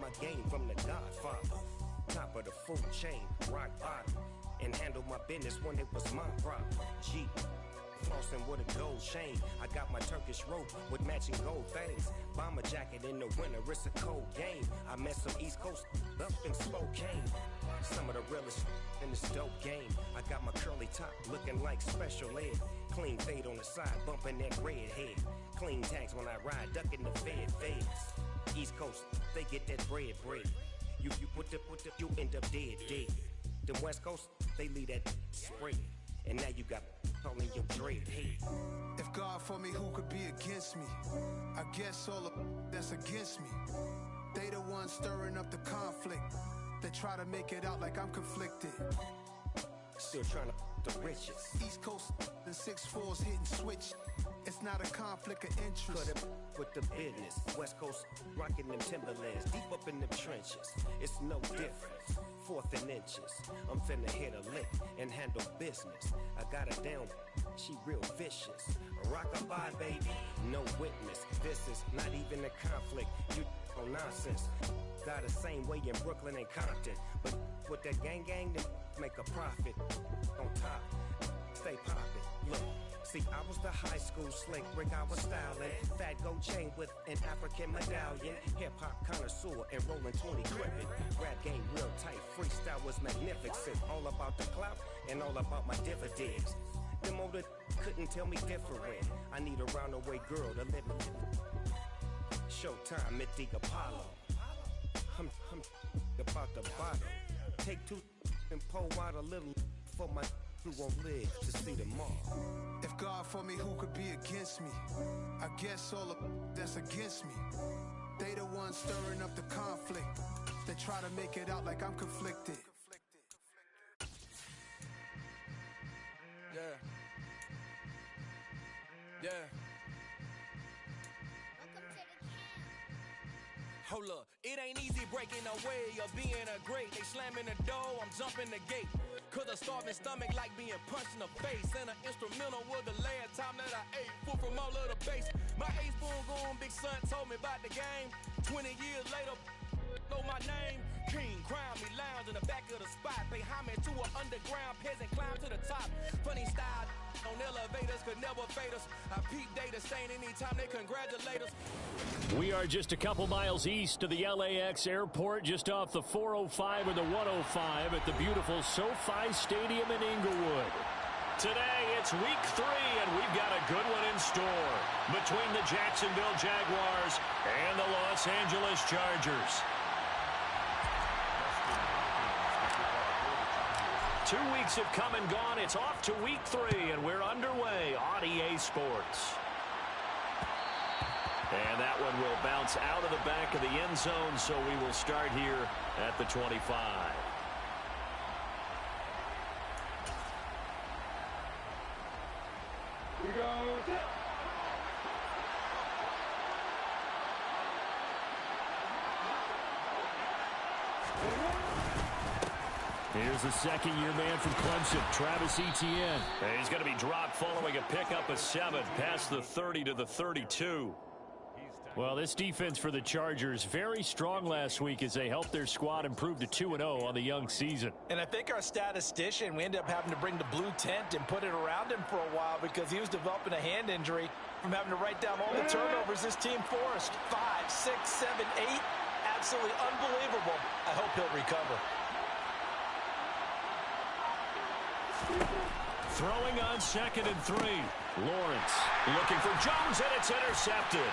my game from the Godfather. Top of the food chain, rock bottom. And handle my business when it was my problem. G. Flossing with a gold chain. I got my Turkish rope with matching gold things. Bomber jacket in the winter, it's a cold game. I met some East Coast up in Spokane. Some of the realest in this dope game. I got my curly top looking like special ed. Clean fade on the side, bumping that red head. Clean tags when I ride, ducking the feds. East Coast, they get that bread. You put the, you end up dead. The West Coast, they leave that spread. And now you got calling your dread head. If God for me, who could be against me? I guess all of that's against me. They the ones stirring up the conflict. They try to make it out like I'm conflicted. Still trying to the riches. East Coast and 6'4's hitting switch. It's not a conflict of interest. Cut up with the business. West Coast rocking them Timberlands, deep up in the trenches. It's no difference. 4th and inches. I'm finna hit a lick and handle business. I got her down, she real vicious. Rock-a-bye, baby, no witness. This is not even a conflict. You on nonsense. Got the same way in Brooklyn and Compton. But with that gang, then make a profit. On top, stay poppin'. Look. See, I was the high school slick Rick, I was styling. Fat gold chain with an African medallion. Hip-hop connoisseur and rolling 20 crippin'. Rap game real tight, freestyle was magnificent. All about the clout and all about my dividends. Them older couldn't tell me different. I need a round-away girl to live in. Showtime at the Apollo. I'm about the bottle. Take 2 and pour out a little for my who won't live to see tomorrow. If God for me, who could be against me? I guess all of that's against me. They the ones stirring up the conflict. They try to make it out like I'm conflicted. Yeah. Hold up, it ain't easy breaking away or being a great. They slamming the door, I'm jumping the gate. Cause a starving stomach like being punched in the face. And an instrumental was the last time that I ate food from all of the base. My A-spoon going, big son told me about the game. 20 years later, know my name. King, crown me, lounge in the back of the spot. Pay homage to an underground peasant, climb to the top. Funny style on elevators could never fade us. I peep data saying anytime they congratulate us. We are just a couple miles east of the LAX airport, just off the 405 or the 105 at the beautiful SoFi Stadium in Inglewood. Today, it's week 3, and we've got a good one in store between the Jacksonville Jaguars and the Los Angeles Chargers. 2 weeks have come and gone. It's off to week 3, and we're underway on EA Sports. And that one will bounce out of the back of the end zone, so we will start here at the 25. Here goes it. Here's the second-year man from Clemson, Travis Etienne. And he's going to be dropped following a pickup of 7 past the 30 to the 32. Well, this defense for the Chargers, very strong last week as they helped their squad improve to 2-0 on the young season. And I think our statistician, we ended up having to bring the blue tent and put it around him for a while because he was developing a hand injury from having to write down all the turnovers this team forced. 5, 6, 7, 8. Absolutely unbelievable. I hope he'll recover. Throwing on 2nd and 3. Lawrence looking for Jones, and it's intercepted.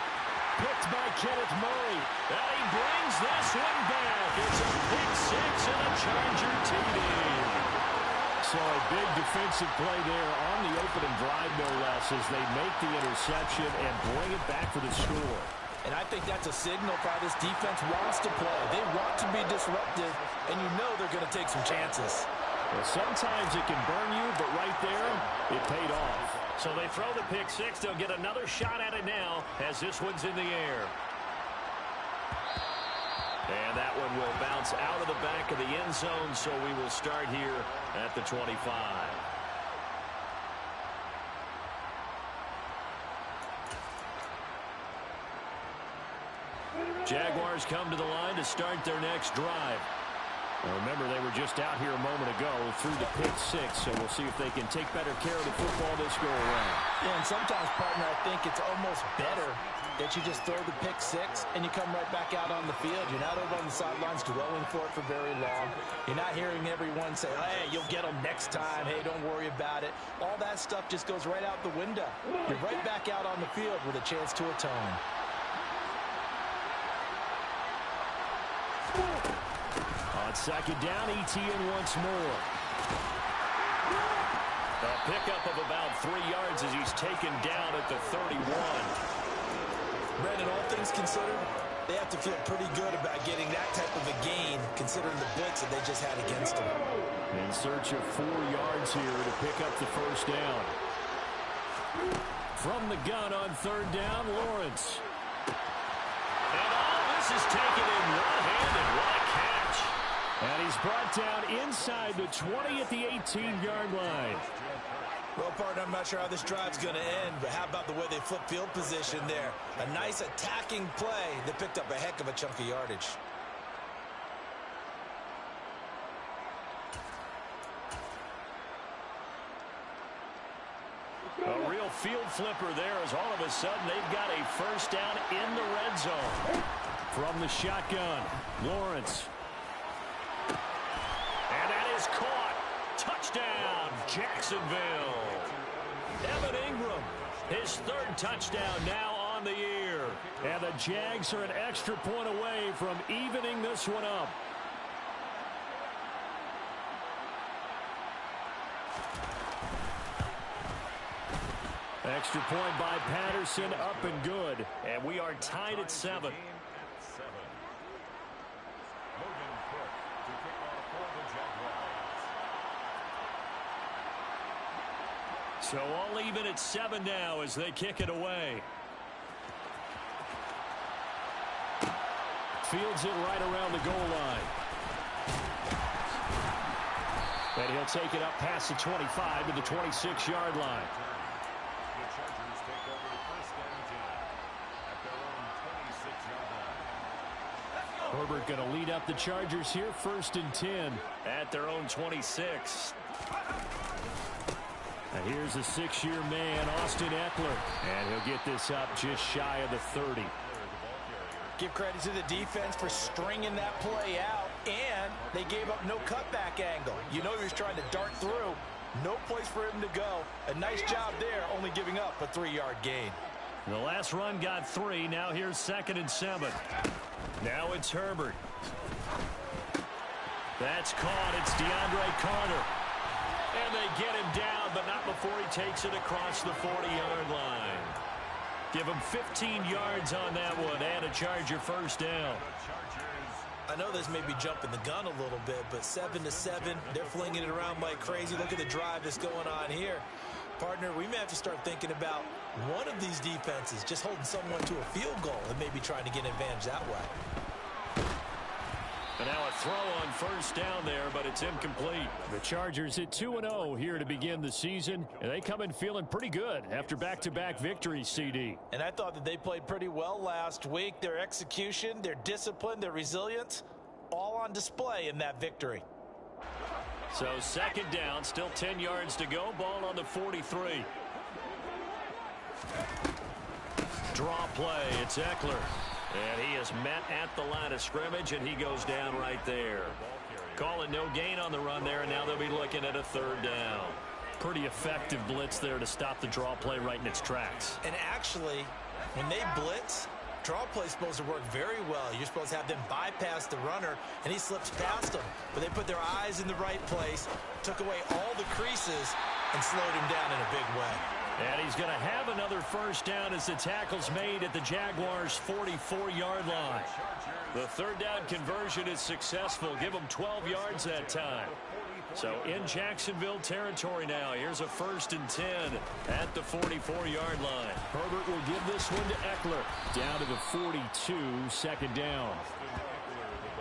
Picked by Kenneth Murray. And he brings this one back. It's a pick 6 and a Charger TD. So a big defensive play there on the opening drive, no less, as they make the interception and bring it back for the score. And I think that's a signal for how this defense wants to play. They want to be disruptive, and you know they're going to take some chances. Well, sometimes it can burn you, but right there, it paid off. So they throw the pick 6. They'll get another shot at it now as this one's in the air. And that one will bounce out of the back of the end zone, so we will start here at the 25. Jaguars Jaguars come to the line to start their next drive. Well, remember, they were just out here a moment ago through the pick six, so we'll see if they can take better care of the football this go-around. Yeah, and sometimes, partner, I think it's almost better that you just throw the pick six and you come right back out on the field. You're not over on the sidelines dwelling for it for very long. You're not hearing everyone say, hey, you'll get them next time. Hey, don't worry about it. All that stuff just goes right out the window. You're right back out on the field with a chance to atone. On second down, ETN once more. A pickup of about 3 yards as he's taken down at the 31. Brandon, all things considered, they have to feel pretty good about getting that type of a gain considering the blitz that they just had against them. In search of 4 yards here to pick up the first down. From the gun on third down, Lawrence. And all this is taken in one-handed. What a catch. And he's brought down inside the 20 at the 18-yard line. Well, partner, I'm not sure how this drive's going to end, but how about the way they flip field position there? A nice attacking play that picked up a heck of a chunk of yardage. A real field flipper there as all of a sudden they've got a first down in the red zone. From the shotgun, Lawrence. And that is caught. Touchdown, Jacksonville. Evan Ingram, his third touchdown now on the year. And the Jags are an extra point away from evening this one up. Extra point by Patterson, up and good. And we are tied at 7. So all even at 7 now as they kick it away. Fields it right around the goal line. And he'll take it up past the 25 to the 26-yard line. Herbert going to lead up the Chargers here, 1st and 10 at their own 26. And here's the 6-year man, Austin Eckler. And he'll get this up just shy of the 30. Give credit to the defense for stringing that play out, and they gave up no cutback angle. You know he was trying to dart through. No place for him to go. A nice job there, only giving up a 3-yard gain. The last run got 3. Now here's 2nd and 7. Now it's Herbert. That's caught. It's DeAndre Carter. And they get him down, but not before he takes it across the 40-yard line. Give him 15 yards on that one and a Charger first down. I know this may be jumping the gun a little bit, but 7-7, they're flinging it around like crazy. Look at the drive that's going on here. Partner, we may have to start thinking about one of these defenses just holding someone to a field goal and maybe trying to get an advantage that way. And now a throw on first down there, but it's incomplete. The Chargers at 2-0 here to begin the season, and they come in feeling pretty good after back-to-back victories, CD. And I thought that they played pretty well last week. Their execution, their discipline, their resilience, all on display in that victory. So 2nd down, still 10 yards to go. Ball on the 43. Draw play, it's Eckler. And he is met at the line of scrimmage, and he goes down right there. Calling no gain on the run there, and now they'll be looking at a 3rd down. Pretty effective blitz there to stop the draw play right in its tracks. And actually, when they blitz, draw play is supposed to work very well. You're supposed to have them bypass the runner, and he slips past them. But they put their eyes in the right place, took away all the creases, and slowed him down in a big way. And he's going to have another first down as the tackle's made at the Jaguars' 44-yard line. The 3rd down conversion is successful. Give them 12 yards that time. So in Jacksonville territory now. Here's a 1st and 10 at the 44-yard line. Herbert will give this one to Eckler. Down to the 42, 2nd down.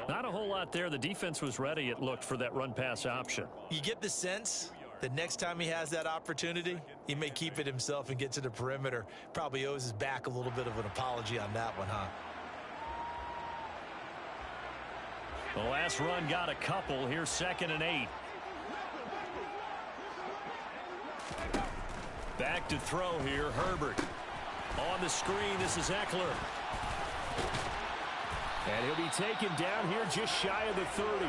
Not a whole lot there. The defense was ready, it looked, for that run-pass option. You get the sense the next time he has that opportunity, he may keep it himself and get to the perimeter. Probably owes his back a little bit of an apology on that one, huh? The last run got a couple. Here's 2nd and 8. Back to throw here, Herbert. On the screen, this is Eckler. And he'll be taken down here just shy of the 30.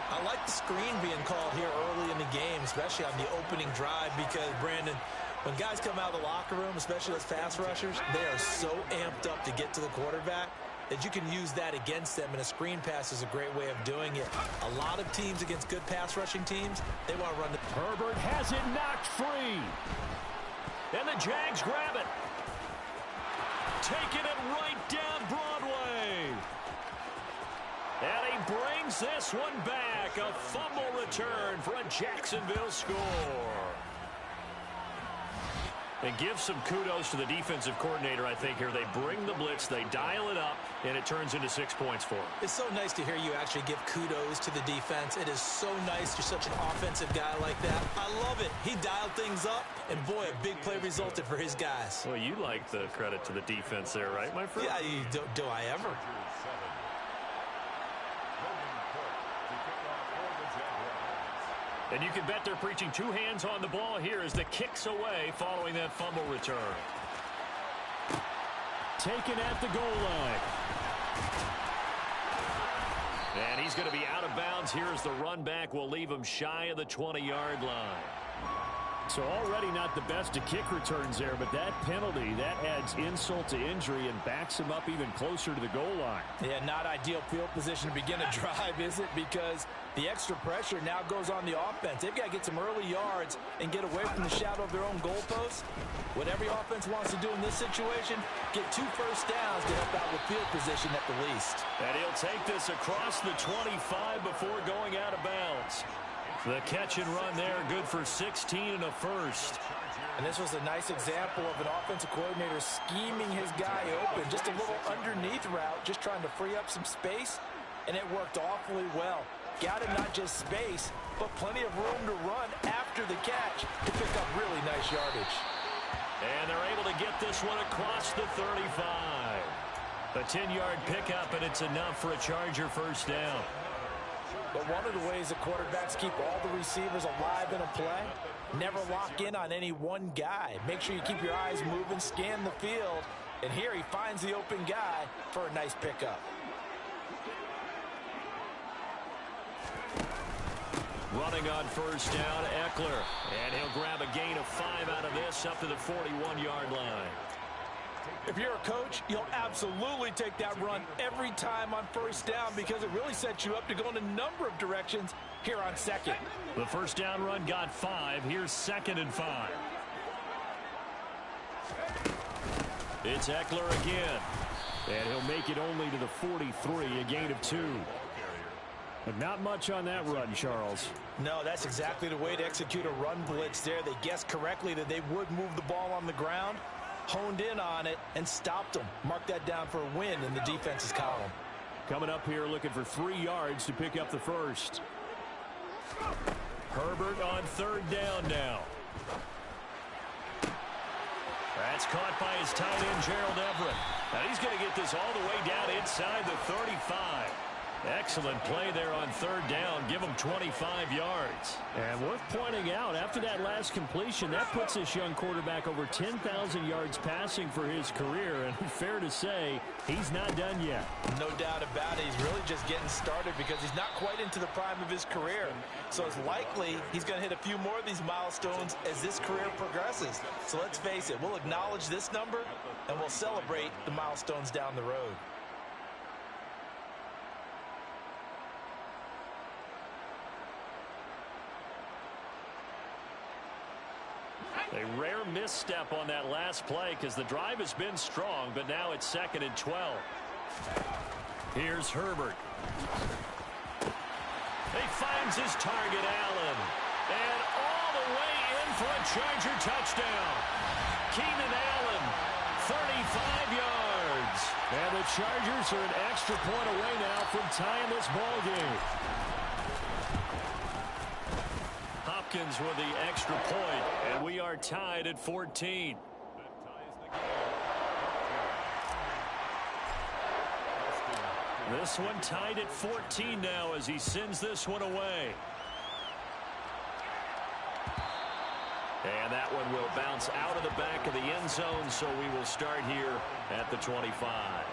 I like the screen being called here early in the game, especially on the opening drive, because, Brandon, when guys come out of the locker room, especially those pass rushers, they are so amped up to get to the quarterback that you can use that against them, and a screen pass is a great way of doing it. A lot of teams against good pass rushing teams, they want to run the... Herbert has it knocked free. And the Jags grab it. Taking it right down Broadway. And he brings this one back. A fumble return for a Jacksonville score. And give some kudos to the defensive coordinator, I think, here. They bring the blitz, they dial it up, and it turns into 6 points for them. It's so nice to hear you actually give kudos to the defense. It is so nice you're such an offensive guy like that. I love it. He dialed things up, and boy, a big play resulted for his guys. Well, you like the credit to the defense there, right, my friend? Yeah, do I ever? And you can bet they're preaching 2 hands on the ball here as the kick's away following that fumble return. Taken at the goal line. And he's going to be out of bounds here as the run back will leave him shy of the 20-yard line. So already not the best of kick returns there, but that penalty, that adds insult to injury and backs him up even closer to the goal line. Yeah, not ideal field position to begin a drive, is it? Because the extra pressure now goes on the offense. They've got to get some early yards and get away from the shadow of their own goalposts. What every offense wants to do in this situation, get 2 first downs to help out with field position at the least. And he'll take this across the 25 before going out of bounds. The catch and run there, good for 16 and a first. And this was a nice example of an offensive coordinator scheming his guy open. Just a little underneath route, just trying to free up some space, and it worked awfully well. Got him not just space, but plenty of room to run after the catch to pick up really nice yardage. And they're able to get this one across the 35. A 10-yard pickup, and it's enough for a Charger first down. But one of the ways the quarterbacks keep all the receivers alive in a play, never lock in on any one guy. Make sure you keep your eyes moving, scan the field, and here he finds the open guy for a nice pickup. Running on first down, Eckler. And he'll grab a gain of 5 out of this up to the 41-yard line. If you're a coach, you'll absolutely take that run every time on first down because it really sets you up to go in a number of directions here on second. The first down run got 5. Here's 2nd and 5. It's Eckler again. And he'll make it only to the 43, a gain of 2. But not much on that run, Charles. No, that's exactly the way to execute a run blitz there. They guessed correctly that they would move the ball on the ground, honed in on it, and stopped them. Mark that down for a win in the defense's column. Coming up here looking for 3 yards to pick up the first. Herbert on 3rd down now. That's caught by his tight end, Gerald Everett. Now he's going to get this all the way down inside the 35. Excellent play there on 3rd down. Give him 25 yards. And worth pointing out, after that last completion, that puts this young quarterback over 10,000 yards passing for his career. And fair to say, he's not done yet. No doubt about it. He's really just getting started because he's not quite into the prime of his career. So it's likely he's going to hit a few more of these milestones as this career progresses. So let's face it, we'll acknowledge this number and we'll celebrate the milestones down the road. A rare misstep on that last play because the drive has been strong, but now it's 2nd and 12. Here's Herbert. He finds his target, Allen. And all the way in for a Charger touchdown. Keenan Allen, 35 yards. And the Chargers are an extra point away now from tying this ball game. Hopkins with the extra point, and we are tied at 14. This one tied at 14 now as he sends this one away. And that one will bounce out of the back of the end zone, so we will start here at the 25.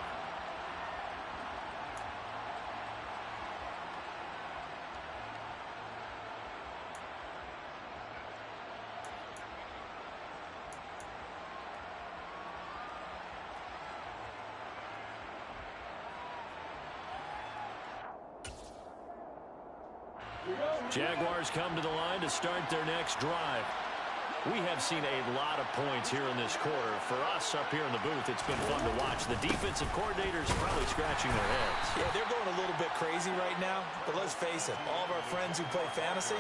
Jaguars come to the line to start their next drive. We have seen a lot of points here in this quarter. For us up here in the booth, it's been fun to watch. The defensive coordinators probably scratching their heads. Yeah, they're going a little bit crazy right now. But let's face it, all of our friends who play fantasy,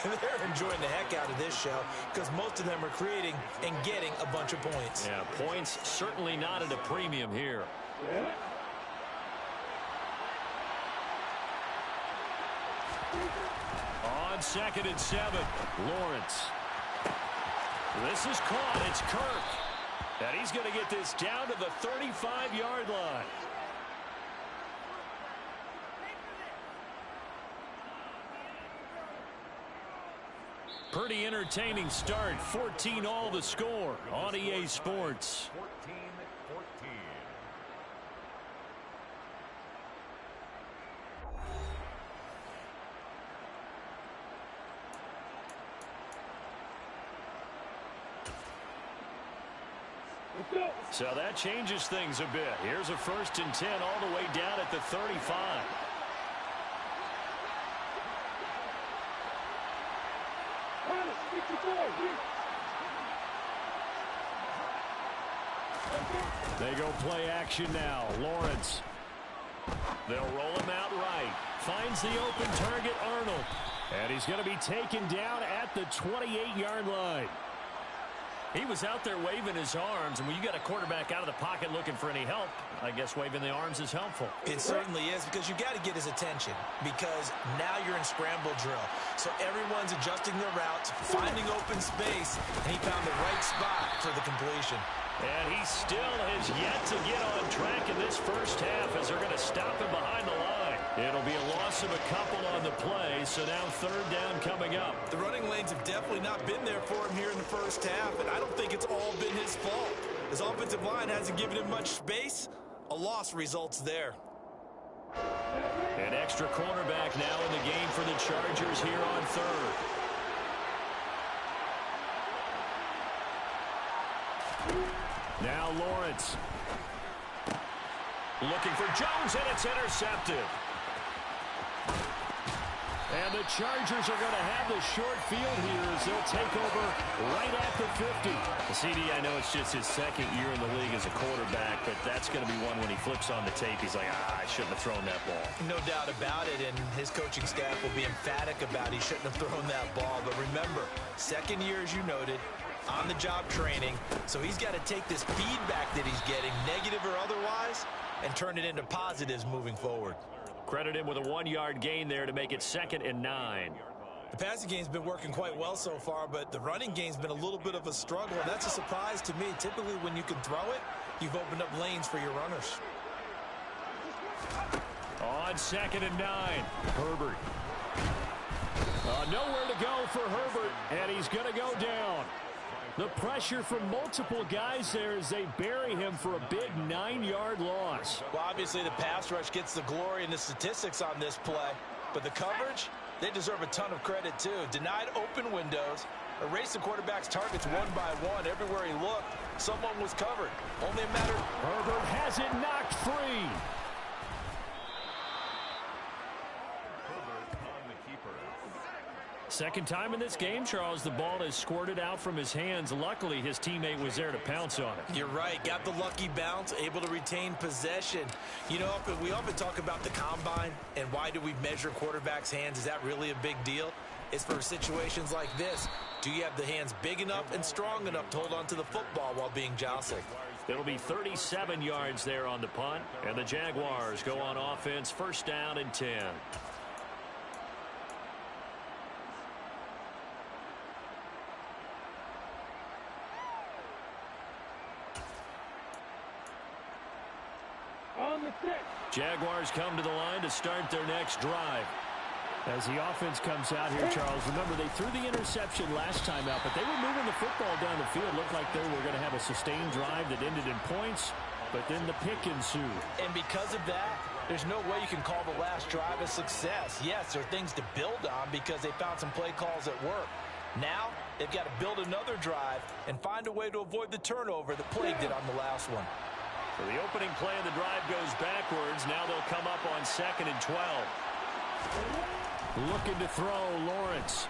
they're enjoying the heck out of this show because most of them are creating and getting a bunch of points. Yeah, points certainly not at a premium here. On 2nd and 7, Lawrence. This is caught. It's Kirk. And he's going to get this down to the 35-yard line. Pretty entertaining start. 14 all the score on EA Sports. 14-14. So that changes things a bit. Here's a 1st and 10 all the way down at the 35. They go play action now. Lawrence. They'll roll him out right. Finds the open target, Arnold. And he's going to be taken down at the 28-yard line. He was out there waving his arms, and when you got a quarterback out of the pocket looking for any help, I guess waving the arms is helpful. It certainly is, because you got to get his attention, because now you're in scramble drill. So everyone's adjusting their routes, finding open space, and he found the right spot for the completion. And he still has yet to get on track in this first half as they're going to stop him behind the line. It'll be a loss of a couple on the play, so now 3rd down coming up. The running lanes have definitely not been there for him here in the first half, and I don't think it's all been his fault. His offensive line hasn't given him much space. A loss results there. An extra cornerback now in the game for the Chargers here on 3rd. Now Lawrence. Looking for Jones, and it's intercepted. And the Chargers are going to have the short field here as they'll take over right at the 50. The CD, I know it's just his 2nd year in the league as a quarterback, but that's going to be one when he flips on the tape. He's like, I shouldn't have thrown that ball. No doubt about it, and his coaching staff will be emphatic about he shouldn't have thrown that ball. But remember, 2nd year, as you noted, on-the-job training, so he's got to take this feedback that he's getting, negative or otherwise, and turn it into positives moving forward. Credit him with a 1-yard gain there to make it 2nd and 9. The passing game's been working quite well so far, but the running game's been a little bit of a struggle, and that's a surprise to me. Typically, when you can throw it, you've opened up lanes for your runners. On 2nd and 9, Herbert. Nowhere to go for Herbert, and he's going to go down. The pressure from multiple guys there as they bury him for a big 9-yard loss. Well, obviously the pass rush gets the glory and the statistics on this play, but the coverage, they deserve a ton of credit too. Denied open windows, erased the quarterback's targets one by one. Everywhere he looked, someone was covered. Only a matter. Herbert has it knocked free. Second time in this game, Charles, the ball is squirted out from his hands. Luckily, his teammate was there to pounce on it. You're right. Got the lucky bounce, able to retain possession. You know, we often talk about the combine and why do we measure quarterbacks' hands. Is that really a big deal? It's for situations like this. Do you have the hands big enough and strong enough to hold on to the football while being jostled? It'll be 37 yards there on the punt, and the Jaguars go on offense, 1st down and 10. Jaguars come to the line to start their next drive. As the offense comes out here, Charles, remember they threw the interception last time out, but they were moving the football down the field. Looked like they were going to have a sustained drive that ended in points, but then the pick ensued. And because of that, there's no way you can call the last drive a success. Yes, there are things to build on because they found some play calls at work. Now, they've got to build another drive and find a way to avoid the turnover that plagued it on the last one. So the opening play of the drive goes backwards. Now they'll come up on 2nd and 12. Looking to throw, Lawrence.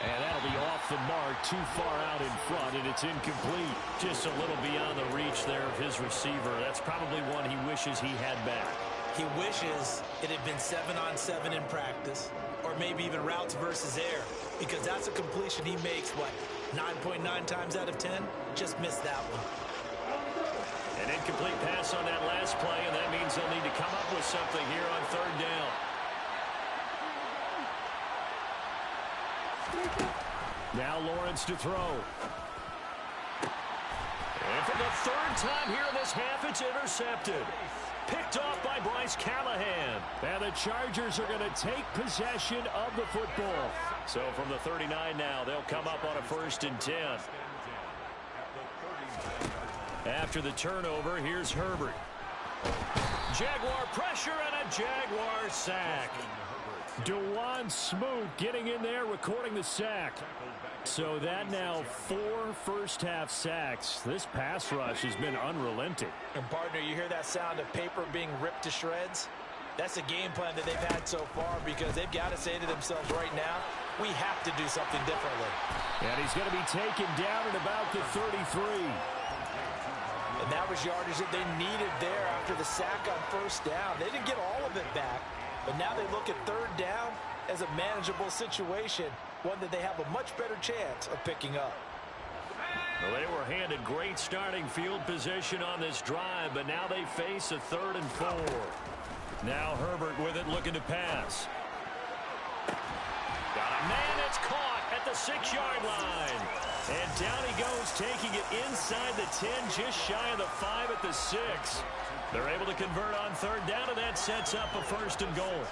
And that'll be off the mark, too far out in front, and it's incomplete. Just a little beyond the reach there of his receiver. That's probably one he wishes he had back. He wishes it had been 7-on-7 in practice, or maybe even routes versus air, because that's a completion he makes, 9.9 times out of 10? Just missed that one. An incomplete pass on that last play, and that means they'll need to come up with something here on 3rd down. Now Lawrence to throw. And for the 3rd time here in this half, it's intercepted. Picked off by Bryce Callahan. And the Chargers are going to take possession of the football. So from the 39 now, they'll come up on a 1st and 10. After the turnover, here's Herbert. Jaguar pressure and a Jaguar sack. Dewan Smoot getting in there, recording the sack. So that now 4 first-half sacks. This pass rush has been unrelenting. And, partner, you hear that sound of paper being ripped to shreds? That's a game plan that they've had so far because they've got to say to themselves right now, we have to do something differently. And he's going to be taken down at about the 33. And that was yardage that they needed there after the sack on 1st down. They didn't get all of it back, but now they look at 3rd down as a manageable situation, one that they have a much better chance of picking up. Well, they were handed great starting field position on this drive, but now they face a 3rd and 4. Now Herbert with it, looking to pass. Got a man, it's caught at the 6-yard line. And down he goes, taking it inside the 10, just shy of the 5 at the 6. They're able to convert on 3rd down, and that sets up a 1st and goal.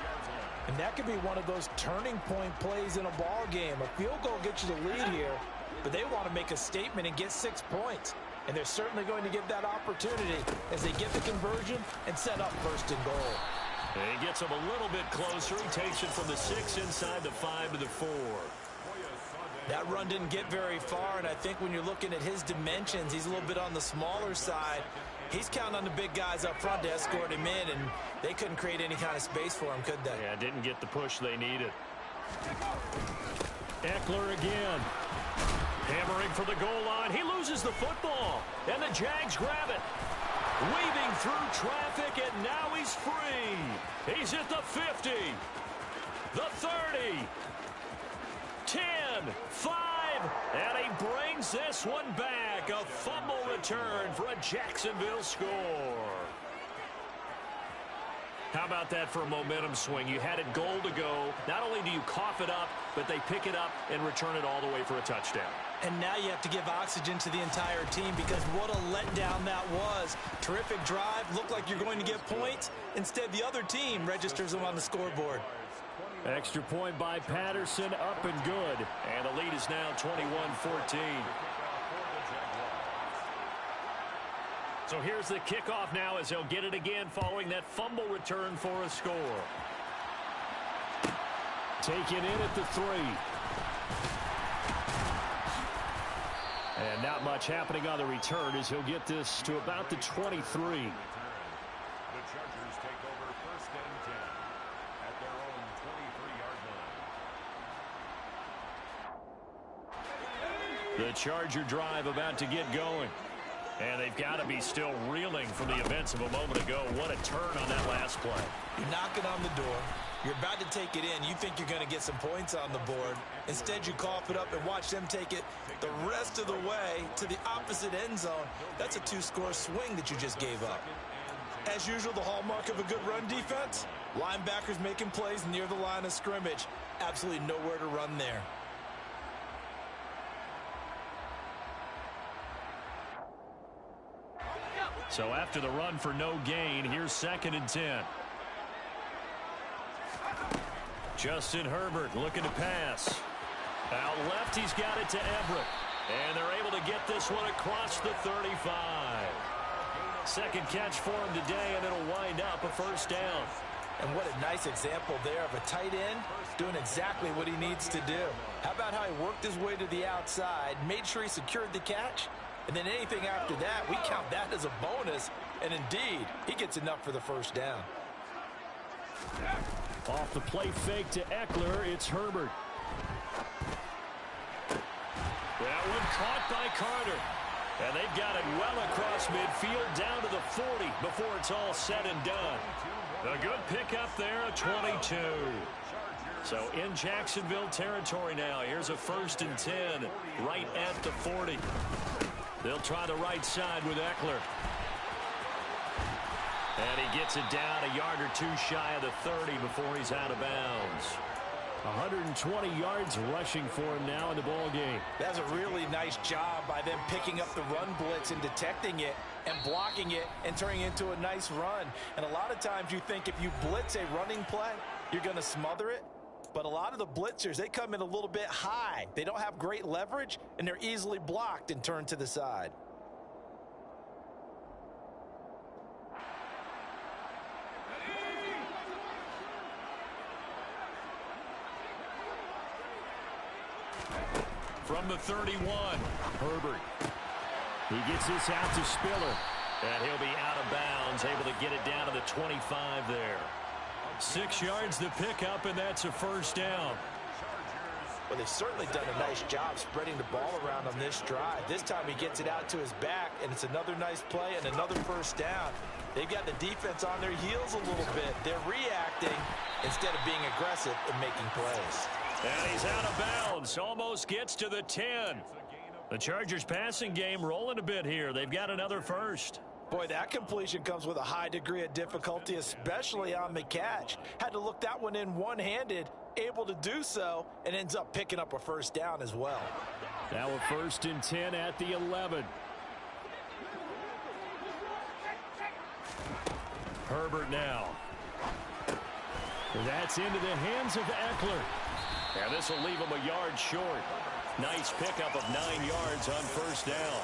And that could be one of those turning point plays in a ball game. A field goal gets you the lead here, but they want to make a statement and get 6 points. And they're certainly going to get that opportunity as they get the conversion and set up 1st and goal. And he gets him a little bit closer. He takes it from the 6 inside the 5 to the 4. That run didn't get very far, and I think when you're looking at his dimensions, he's a little bit on the smaller side. He's counting on the big guys up front to escort him in, and they couldn't create any kind of space for him, could they? Yeah, didn't get the push they needed. Eckler again. Hammering for the goal line. He loses the football, and the Jags grab it. Weaving through traffic, and now he's free. He's at the 50, the 30, 10, 5, and he brings this one back. A fumble return for a Jacksonville score. How about that for a momentum swing? You had it goal to go. Not only do you cough it up, but they pick it up and return it all the way for a touchdown. And now you have to give oxygen to the entire team because what a letdown that was. Terrific drive. Looked like you're going to get points. Instead, the other team registers them on the scoreboard. Extra point by Patterson, up and good. And the lead is now 21-14. So here's the kickoff now as they'll get it again following that fumble return for a score. Taken in at the 3. And not much happening on the return as he'll get this to about the 23. The Chargers take over 1st and 10 at their own 23-yard line. The Charger drive about to get going. And they've got to be still reeling from the events of a moment ago. What a turn on that last play. You're knocking on the door. You're about to take it in. You think you're going to get some points on the board. Instead, you cough it up and watch them take it the rest of the way to the opposite end zone. That's a 2-score swing that you just gave up. As usual, the hallmark of a good run defense, linebackers making plays near the line of scrimmage. Absolutely nowhere to run there. So after the run for no gain, here's 2nd and 10. Justin Herbert looking to pass. Out left, he's got it to Everett. And they're able to get this one across the 35. Second catch for him today, and it'll wind up a first down. And what a nice example there of a tight end doing exactly what he needs to do. How about how he worked his way to the outside, made sure he secured the catch, and then anything after that, we count that as a bonus. And indeed, he gets enough for the first down. Off the play fake to Eckler, it's Herbert. That one caught by Carter. And they've got it well across midfield down to the 40 before it's all said and done. A good pickup there, a 22. So in Jacksonville territory now. Here's a 1st and 10 right at the 40. They'll try the right side with Eckler. And he gets it down a yard or two shy of the 30 before he's out of bounds. 120 yards rushing for him now in the ball game. That's a really nice job by them picking up the run blitz and detecting it and blocking it and turning it into a nice run. And a lot of times you think if you blitz a running play, you're going to smother it. But a lot of the blitzers, they come in a little bit high. They don't have great leverage, and they're easily blocked and turned to the side. From the 31, Herbert. He gets this out to Spiller. And he'll be out of bounds, able to get it down to the 25 there. 6 yards the pickup, and that's a first down. Well, they've certainly done a nice job spreading the ball around on this drive. This time he gets it out to his back, and it's another nice play and another first down. They've got the defense on their heels a little bit. They're reacting instead of being aggressive and making plays. And he's out of bounds. Almost gets to the 10. The Chargers passing game rolling a bit here. They've got another first. Boy, that completion comes with a high degree of difficulty, especially on the catch. Had to look that one in one-handed, able to do so, and ends up picking up a first down as well. Now a 1st and 10 at the 11. Herbert now. That's into the hands of Eckler. And this will leave him a yard short. Nice pickup of 9 yards on first down.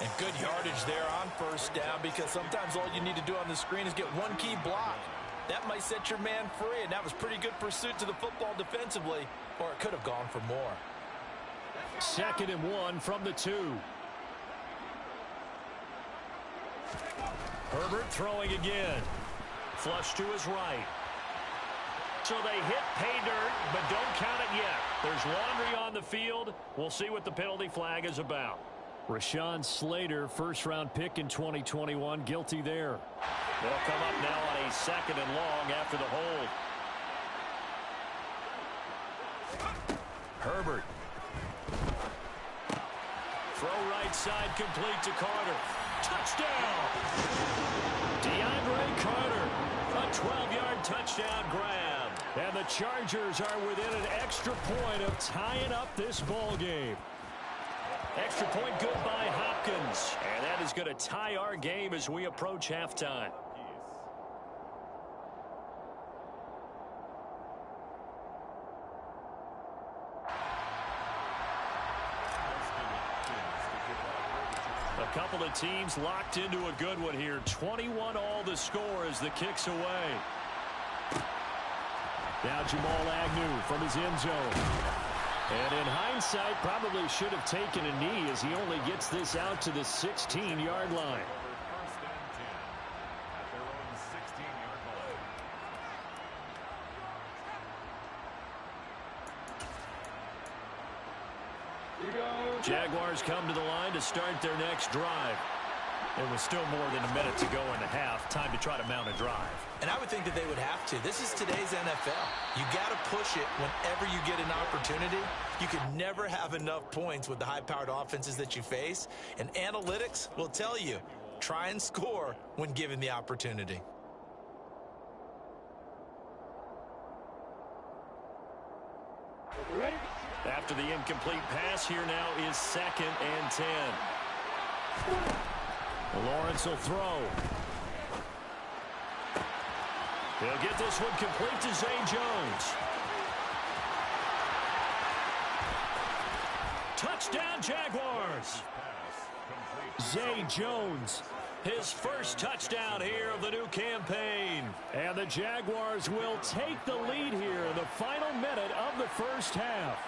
And good yardage there on first down, because sometimes all you need to do on the screen is get one key block. That might set your man free, and that was pretty good pursuit to the football defensively, or it could have gone for more. 2nd and 1 from the 2. Herbert throwing again. Flush to his right. So they hit pay dirt, but don't count it yet. There's laundry on the field. We'll see what the penalty flag is about. Rashawn Slater, first-round pick in 2021, guilty there. They'll come up now on a 2nd and long after the hold. Herbert. Throw right side complete to Carter. Touchdown! DeAndre Carter. A 12-yard touchdown grab. And the Chargers are within an extra point of tying up this ball game. Extra point good by Hopkins. And that is going to tie our game as we approach halftime. A couple of teams locked into a good one here. 21 all the score as the kick's away. Now Jamal Agnew from his end zone. And in hindsight, probably should have taken a knee as he only gets this out to the 16-yard line. Jaguars come to the line to start their next drive. There was still more than a minute to go in the half. Time to try to mount a drive. And I would think that they would have to. This is today's NFL. You got to push it whenever you get an opportunity. You can never have enough points with the high-powered offenses that you face. And analytics will tell you, try and score when given the opportunity. After the incomplete pass, here now is 2nd and 10. Lawrence will throw. He'll get this one complete to Zay Jones. Touchdown, Jaguars. Zay Jones, his first touchdown here of the new campaign. And the Jaguars will take the lead here in the final minute of the first half.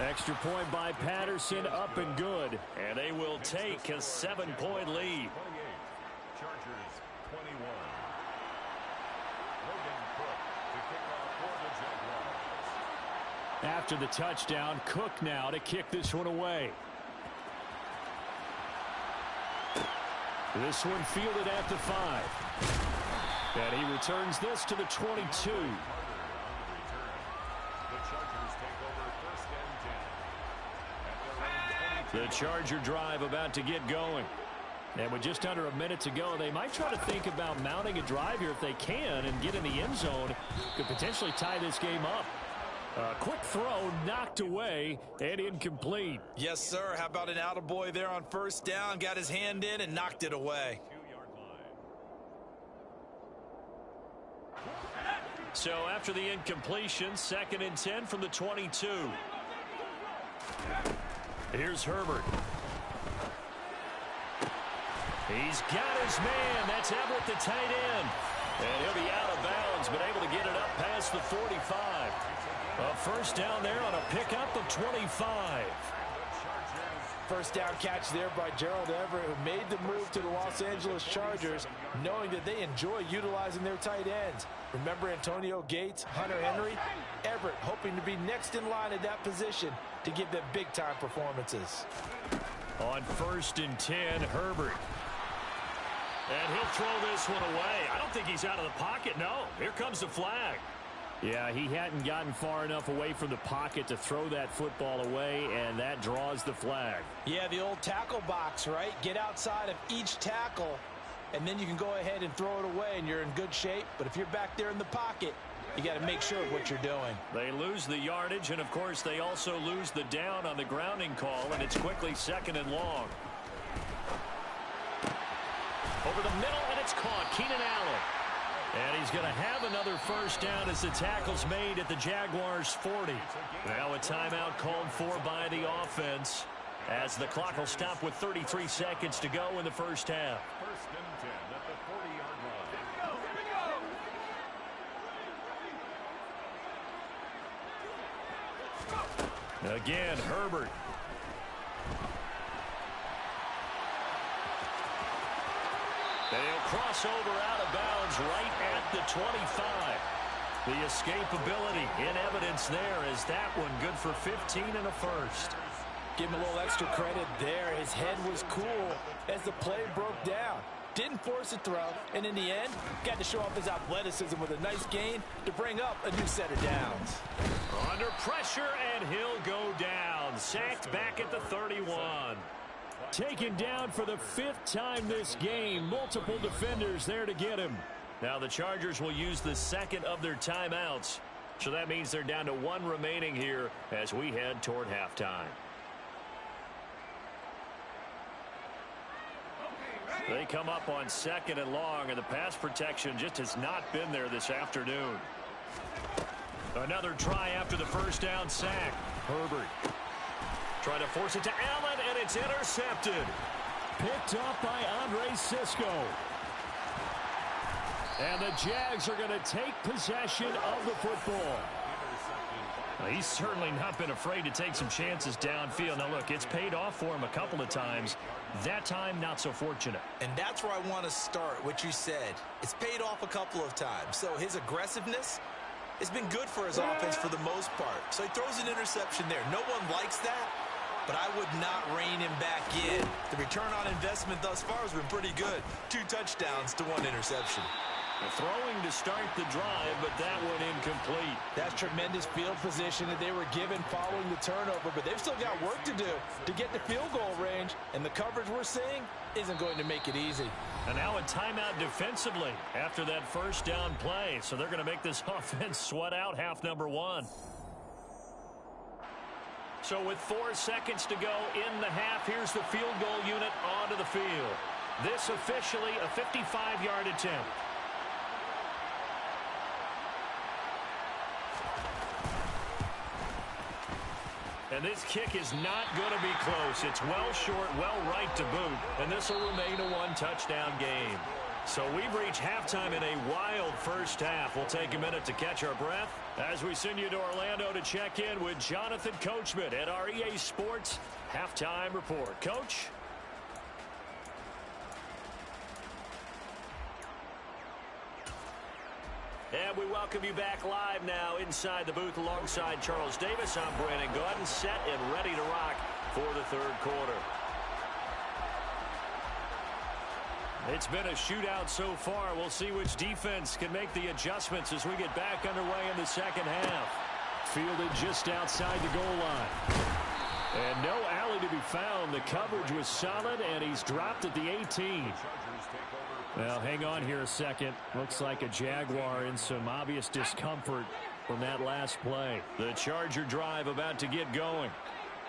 Extra point by Patterson, up and good. And they will take a 7-point lead. 28, Chargers 21. After the touchdown, Cook now to kick this one away. This one fielded at the 5. And he returns this to the 22. The Charger drive about to get going. And with just under a minute to go, they might try to think about mounting a drive here if they can and get in the end zone. Could potentially tie this game up. A quick throw knocked away and incomplete. Yes, sir. How about an attaboy there on first down? Got his hand in and knocked it away. So after the incompletion, 2nd and 10 from the 22. Here's Herbert. He's got his man. That's Everett, the tight end. And he'll be out of bounds, but able to get it up past the 45. A first down there on a pickup of 25. First down catch there by Gerald Everett, who made the move to the Los Angeles Chargers, knowing that they enjoy utilizing their tight ends. Remember Antonio Gates, Hunter Henry? Everett hoping to be next in line at that position to give them big-time performances. On 1st and 10, Herbert. And he'll throw this one away. I don't think he's out of the pocket, no. Here comes the flag. Yeah, he hadn't gotten far enough away from the pocket to throw that football away, and that draws the flag. Yeah, the old tackle box, right? Get outside of each tackle, and then you can go ahead and throw it away, and you're in good shape. But if you're back there in the pocket, you got to make sure of what you're doing. They lose the yardage, and, of course, they also lose the down on the grounding call, and it's quickly 2nd and long. Over the middle, and it's caught. Keenan Allen. And he's going to have another first down as the tackle's made at the Jaguars' 40. Now a timeout called for by the offense as the clock will stop with 33 seconds to go in the first half. 1st and 10 at the 40-yard line. Again, Herbert. They'll cross over out of bounds right at the 25. The escapability in evidence there as that one good for 15 and a first. Give him a little extra credit there. His head was cool as the play broke down. Didn't force a throw, and in the end, got to show off his athleticism with a nice gain to bring up a new set of downs. Under pressure, and he'll go down. Sacked back at the 31. Taken down for the 5th time this game. Multiple defenders there to get him. Now the Chargers will use the 2nd of their timeouts. So that means they're down to 1 remaining here as we head toward halftime. They come up on 2nd and long, and the pass protection just has not been there this afternoon. Another try after the first down sack. Herbert trying to force it to Allen, and it's intercepted. Picked up by Andre Cisco. And the Jags are going to take possession of the football. He's certainly not been afraid to take some chances downfield. Now, look, it's paid off for him a couple of times. That time, not so fortunate. And that's where I want to start, what you said. It's paid off a couple of times. So his aggressiveness has been good for his offense for the most part. So he throws an interception there. No one likes that, but I would not rein him back in. The return on investment thus far has been pretty good. 2 touchdowns to 1 interception. Throwing to start the drive, but that one incomplete. That's tremendous field position that they were given following the turnover, but they've still got work to do to get to field goal range, and the coverage we're seeing isn't going to make it easy. And now a timeout defensively after that first down play, so they're going to make this offense sweat out half number 1. So with 4 seconds to go in the half, here's the field goal unit onto the field. This officially a 55-yard attempt. And this kick is not going to be close. It's well short, well right to boot. And this will remain a one-touchdown game. So we've reached halftime in a wild first half. We'll take a minute to catch our breath as we send you to Orlando to check in with Jonathan Coachman at our EA Sports Halftime Report. Coach? And we welcome you back live now inside the booth alongside Charles Davis. I'm Brandon Gaudin, set and ready to rock for the third quarter. It's been a shootout so far. We'll see which defense can make the adjustments as we get back underway in the second half. Fielded just outside the goal line. And no alley to be found. The coverage was solid, and he's dropped at the 18. Well, hang on here a second. Looks like a Jaguar in some obvious discomfort from that last play. The Charger drive about to get going.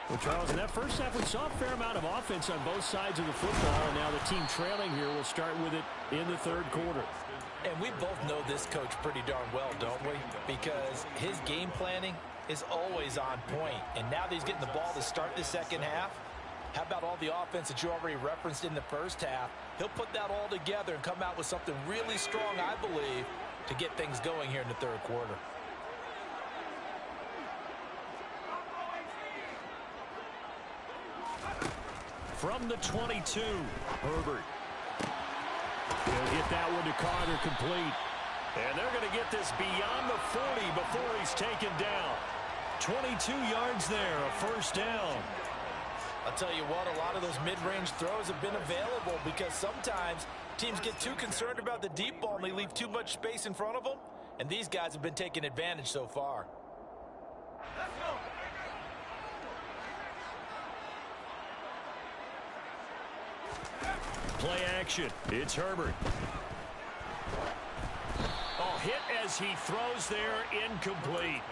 Well, Charles, in that first half, we saw a fair amount of offense on both sides of the football, and now the team trailing here will start with it in the third quarter. And we both know this coach pretty darn well, don't we? Because his game planning is always on point. And now that he's getting the ball to start the second half, how about all the offense that you already referenced in the first half? He'll put that all together and come out with something really strong, I believe, to get things going here in the third quarter. From the 22, Herbert. He'll get that one to Carter complete. And they're going to get this beyond the 40 before he's taken down. 22 yards there, a first down. I'll tell you what, a lot of those mid-range throws have been available because sometimes teams get too concerned about the deep ball and they leave too much space in front of them. And these guys have been taking advantage so far. Let's go. Play action. It's Herbert. Oh, hit as he throws there, incomplete.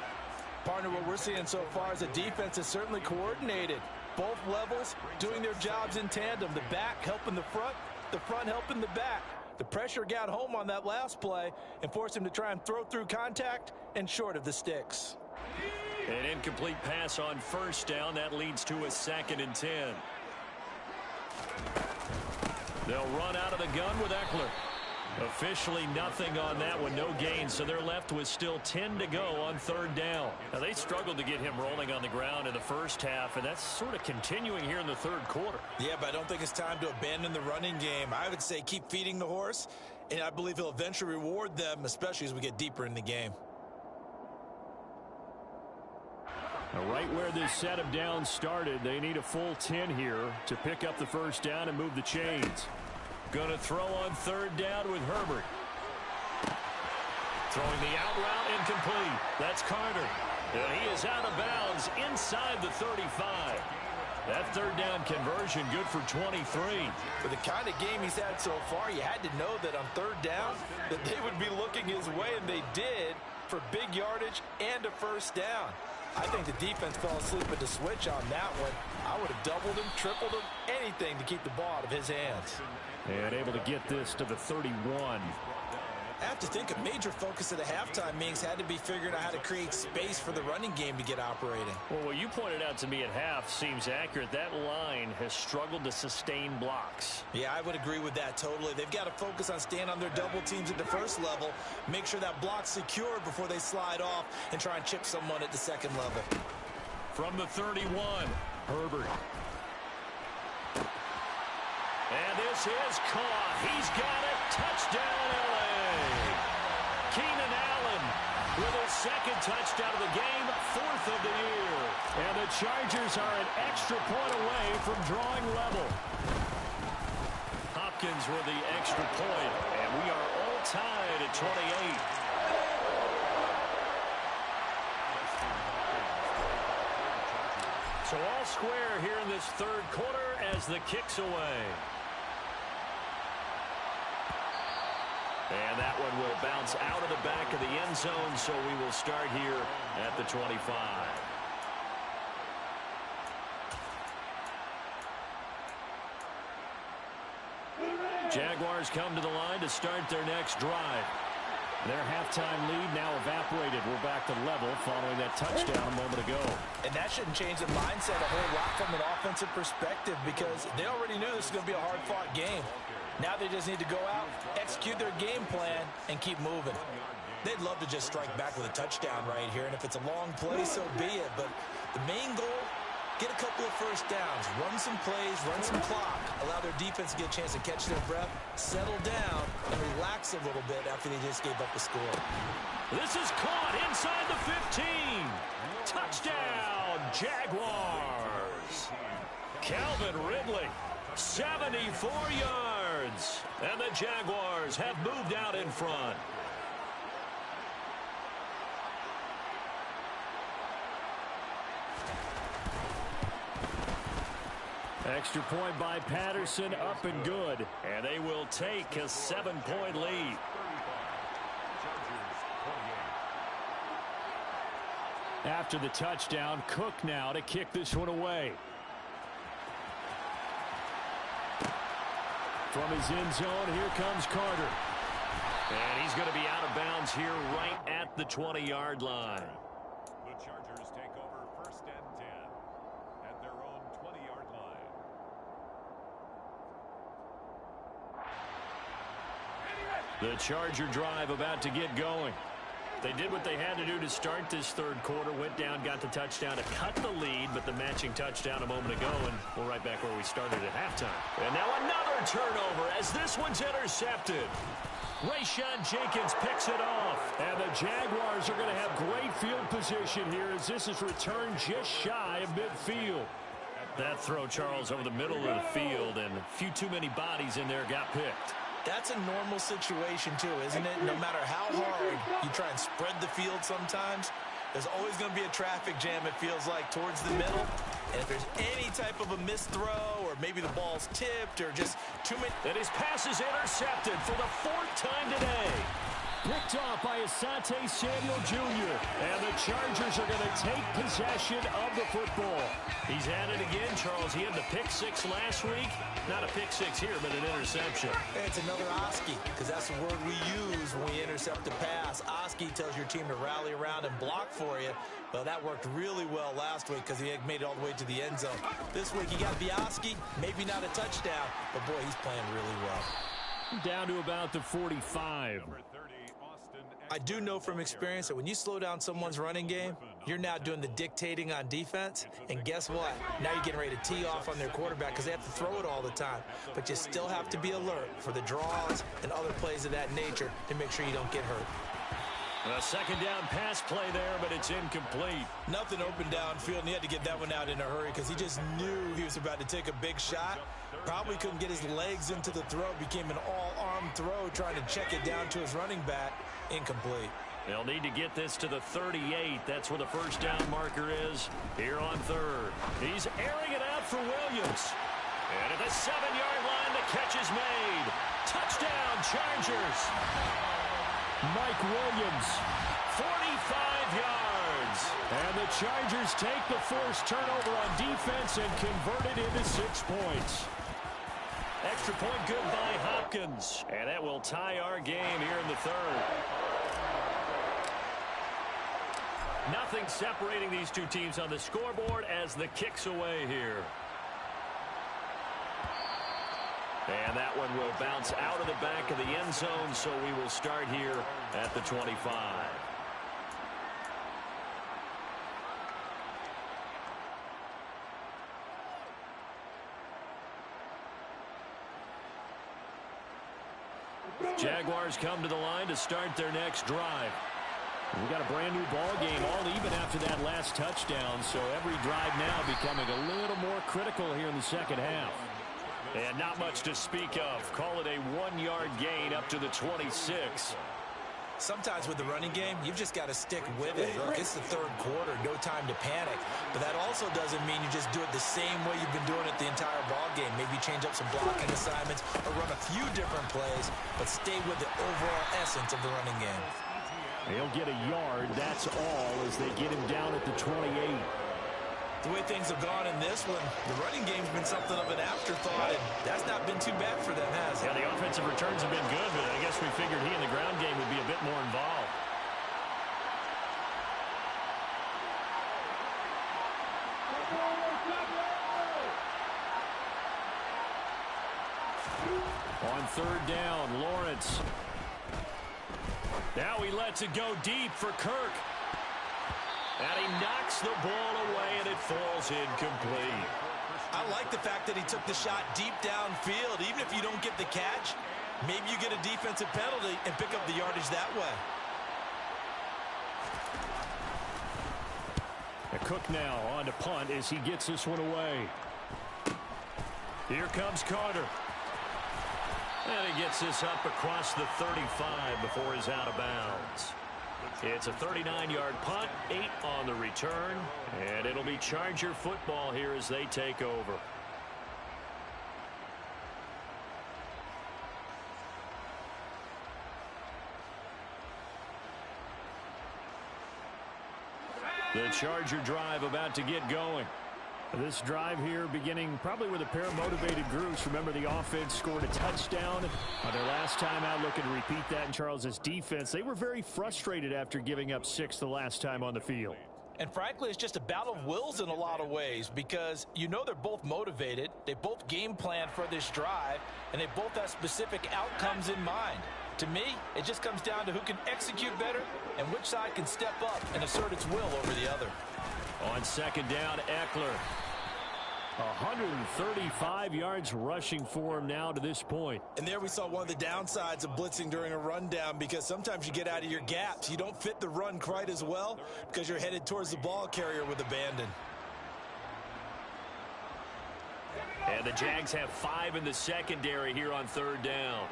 Partner, what we're seeing so far is the defense is certainly coordinated. Both levels doing their jobs in tandem. The back helping the front helping the back. The pressure got home on that last play and forced him to try and throw through contact and short of the sticks. An incomplete pass on first down. That leads to a 2nd and 10. They'll run out of the gun with Eckler. Officially nothing on that one, no gain, so they're left with still 10 to go on third down. Now, they struggled to get him rolling on the ground in the first half, and that's sort of continuing here in the third quarter. Yeah, but I don't think it's time to abandon the running game. I would say keep feeding the horse, and I believe he'll eventually reward them, especially as we get deeper in the game. Now, right where this set of downs started, they need a full 10 here to pick up the first down and move the chains. Going to throw on third down with Herbert. Throwing the out route incomplete. That's Carter. And he is out of bounds inside the 35. That third down conversion good for 23. For the kind of game he's had so far, you had to know that on third down that they would be looking his way, and they did, for big yardage and a first down. I think the defense fell asleep at the switch on that one. I would have doubled him, tripled him, anything to keep the ball out of his hands. And able to get this to the 31. I have to think a major focus of the halftime meetings had to be figuring out how to create space for the running game to get operating. Well, what you pointed out to me at half seems accurate. That line has struggled to sustain blocks. Yeah, I would agree with that totally. They've got to focus on staying on their double teams at the first level, make sure that block's secured before they slide off and try and chip someone at the second level. From the 31, Herbert. And this is caught. He's got it. Touchdown, L.A. Keenan Allen with his second touchdown of the game, 4th of the year. And the Chargers are an extra point away from drawing level. Hopkins with the extra point, and we are all tied at 28. So all square here in this third quarter as the kick's away. And that one will bounce out of the back of the end zone, so we will start here at the 25. Jaguars come to the line to start their next drive. Their halftime lead now evaporated. We're back to level following that touchdown a moment ago. And that shouldn't change the mindset a whole lot from an offensive perspective because they already knew this was going to be a hard-fought game. Now they just need to go out, execute their game plan, and keep moving. They'd love to just strike back with a touchdown right here, and if it's a long play, so be it. But the main goal, get a couple of first downs, run some plays, run some clock, allow their defense to get a chance to catch their breath, settle down, and relax a little bit after they just gave up a score. This is caught inside the 15. Touchdown, Jaguars. Calvin Ridley, 74 yards. And the Jaguars have moved out in front. Extra point by Patterson, up and good. And they will take a 7-point lead. After the touchdown, Cook now to kick this one away. From his end zone, here comes Carter. And he's going to be out of bounds here right at the 20-yard line. The Chargers take over 1st and 10 at their own 20-yard line. The Charger drive about to get going. They did what they had to do to start this third quarter, went down, got the touchdown to cut the lead, but the matching touchdown a moment ago, and we're right back where we started at halftime. And now another turnover as this one's intercepted. Rayshon Jenkins picks it off, and the Jaguars are going to have great field position here as this is returned just shy of midfield. That throw, Charles, over the middle of the field, and a few too many bodies in there got picked. That's a normal situation, too, isn't it? No matter how hard you try and spread the field sometimes, there's always going to be a traffic jam, it feels like, towards the middle. And if there's any type of a missed throw or maybe the ball's tipped or just too many... And his pass is intercepted for the 4th time today. Picked off by Asante Samuel Jr. And the Chargers are going to take possession of the football. He's at it again, Charles. He had the pick 6 last week. Not a pick 6 here, but an interception. It's another Oski, because that's the word we use when we intercept a pass. Oski tells your team to rally around and block for you. Well, that worked really well last week because he had made it all the way to the end zone. This week, he got the Oski, maybe not a touchdown, but boy, he's playing really well. Down to about the 45. I do know from experience that when you slow down someone's running game, you're now doing the dictating on defense. And guess what? Now you're getting ready to tee off on their quarterback because they have to throw it all the time. But you still have to be alert for the draws and other plays of that nature to make sure you don't get hurt. A second down pass play there, but it's incomplete. Nothing open downfield, and he had to get that one out in a hurry because he just knew he was about to take a big shot. Probably couldn't get his legs into the throw. Became an all-arm throw trying to check it down to his running back. Incomplete. They'll need to get this to the 38. That's where the first down marker is here on 3rd. He's airing it out for Williams. And at the 7-yard line, the catch is made. Touchdown, Chargers. Mike Williams, 45 yards. And the Chargers take the forced turnover on defense and convert it into 6 points. Extra point good by Hopkins. And that will tie our game here in the 3rd. Nothing separating these two teams on the scoreboard as the kick's away here. And that one will bounce out of the back of the end zone, so we will start here at the 25. Jaguars come to the line to start their next drive. We've got a brand new ball game, all even after that last touchdown, so every drive now becoming a little more critical here in the second half. And not much to speak of. Call it a 1-yard gain up to the 26. Sometimes with the running game, you've just got to stick with it. Look, it's the 3rd quarter, no time to panic. But that also doesn't mean you just do it the same way you've been doing it the entire ball game. Maybe change up some blocking assignments or run a few different plays, but stay with the overall essence of the running game. They'll get a yard, that's all, as they get him down at the 28. The way things have gone in this one, the running game's been something of an afterthought, and that's not been too bad for them, has it? Yeah, the offensive returns have been good, but I guess we figured he in the ground game would be a bit more involved. On third down, Lawrence. Now he lets it go deep for Kirk. And he knocks the ball away, and it falls incomplete. I like the fact that he took the shot deep downfield. Even if you don't get the catch, maybe you get a defensive penalty and pick up the yardage that way. Cook now on to punt as he gets this one away. Here comes Carter. And he gets this up across the 35 before he's out of bounds. It's a 39-yard punt, 8 on the return, and it'll be Charger football here as they take over. The Charger drive about to get going. This drive here beginning probably with a pair of motivated groups. Remember, the offense scored a touchdown on their last time out. Looking to repeat that in Charles's defense. They were very frustrated after giving up 6 the last time on the field. And frankly, it's just a battle of wills in a lot of ways because you know they're both motivated. They both game plan for this drive, and they both have specific outcomes in mind. To me, it just comes down to who can execute better and which side can step up and assert its will over the other. On second down, Eckler. 135 yards rushing for him now to this point. And there we saw one of the downsides of blitzing during a rundown because sometimes you get out of your gaps. You don't fit the run quite as well because you're headed towards the ball carrier with abandon. And the Jags have 5 in the secondary here on third down.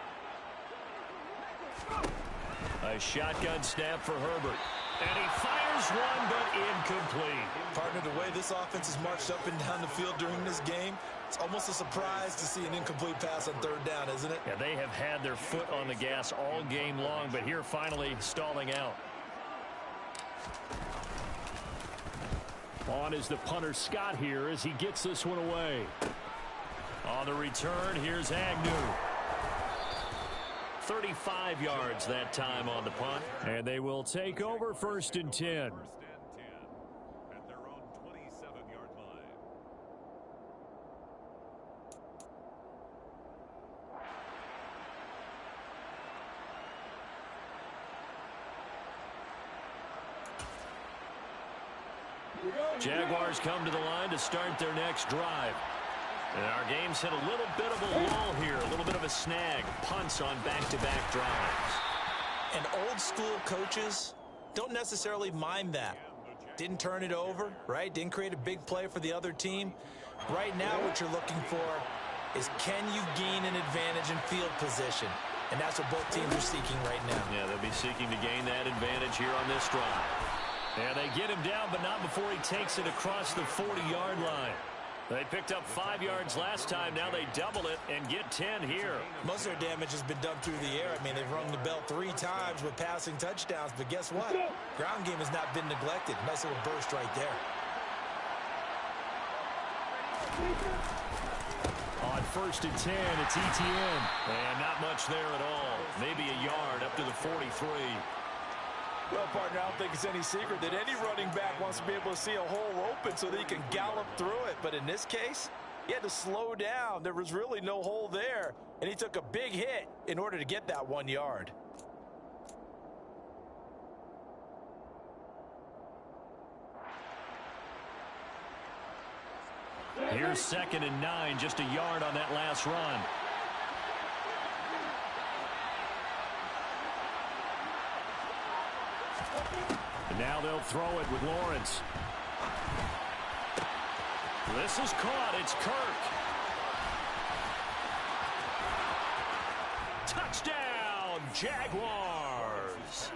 A shotgun snap for Herbert. And he fires one, but incomplete. Partner, the way this offense has marched up and down the field during this game, it's almost a surprise to see an incomplete pass on third down, isn't it? Yeah, they have had their foot on the gas all game long, but here finally stalling out. On is the punter Scott here as he gets this one away. On the return, here's Agnew. 35 yards that time on the punt. And they will take over 1st and 10. 1st and 10 at their own 27-yard line. Jaguars come to the line to start their next drive. And our game's hit a little bit of a lull here, a little bit of a snag. Punts on back-to-back drives. And old-school coaches don't necessarily mind that. Didn't turn it over, right? Didn't create a big play for the other team. Right now what you're looking for is can you gain an advantage in field position? And that's what both teams are seeking right now. Yeah, they'll be seeking to gain that advantage here on this drive. And they get him down, but not before he takes it across the 40-yard line. They picked up 5 yards last time. Now they double it and get 10 here. Most of their damage has been done through the air. I mean, they've rung the bell 3 times with passing touchdowns. But guess what? Ground game has not been neglected. Nice little burst right there. On 1st and 10, it's Etienne. And not much there at all. Maybe a yard up to the 43. Well, partner, I don't think it's any secret that any running back wants to be able to see a hole open so that he can gallop through it. But in this case, he had to slow down. There was really no hole there, and he took a big hit in order to get that 1 yard. Here's 2nd and 9, just a yard on that last run. And now they'll throw it with Lawrence. This is caught. It's Kirk. Touchdown, Jaguars.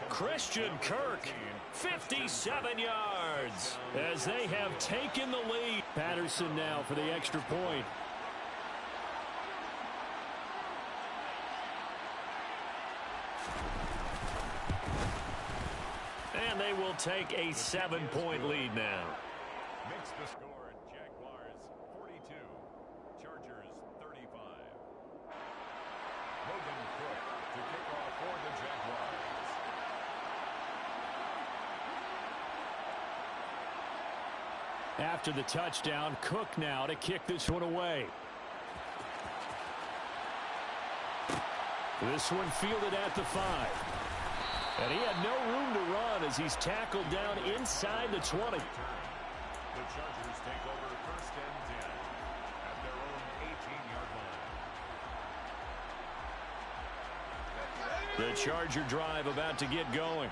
Christian Kirk, 57 yards as they have taken the lead. Patterson now for the extra point. And they will take a 7-point lead now. Makes the score, Jaguars 42, Chargers 35. After the touchdown, Cook now to kick this one away. This one fielded at the 5. And he had no room to run as he's tackled down inside the 20. The Chargers take over first and 10 at their own 18-yard line. The Charger drive about to get going.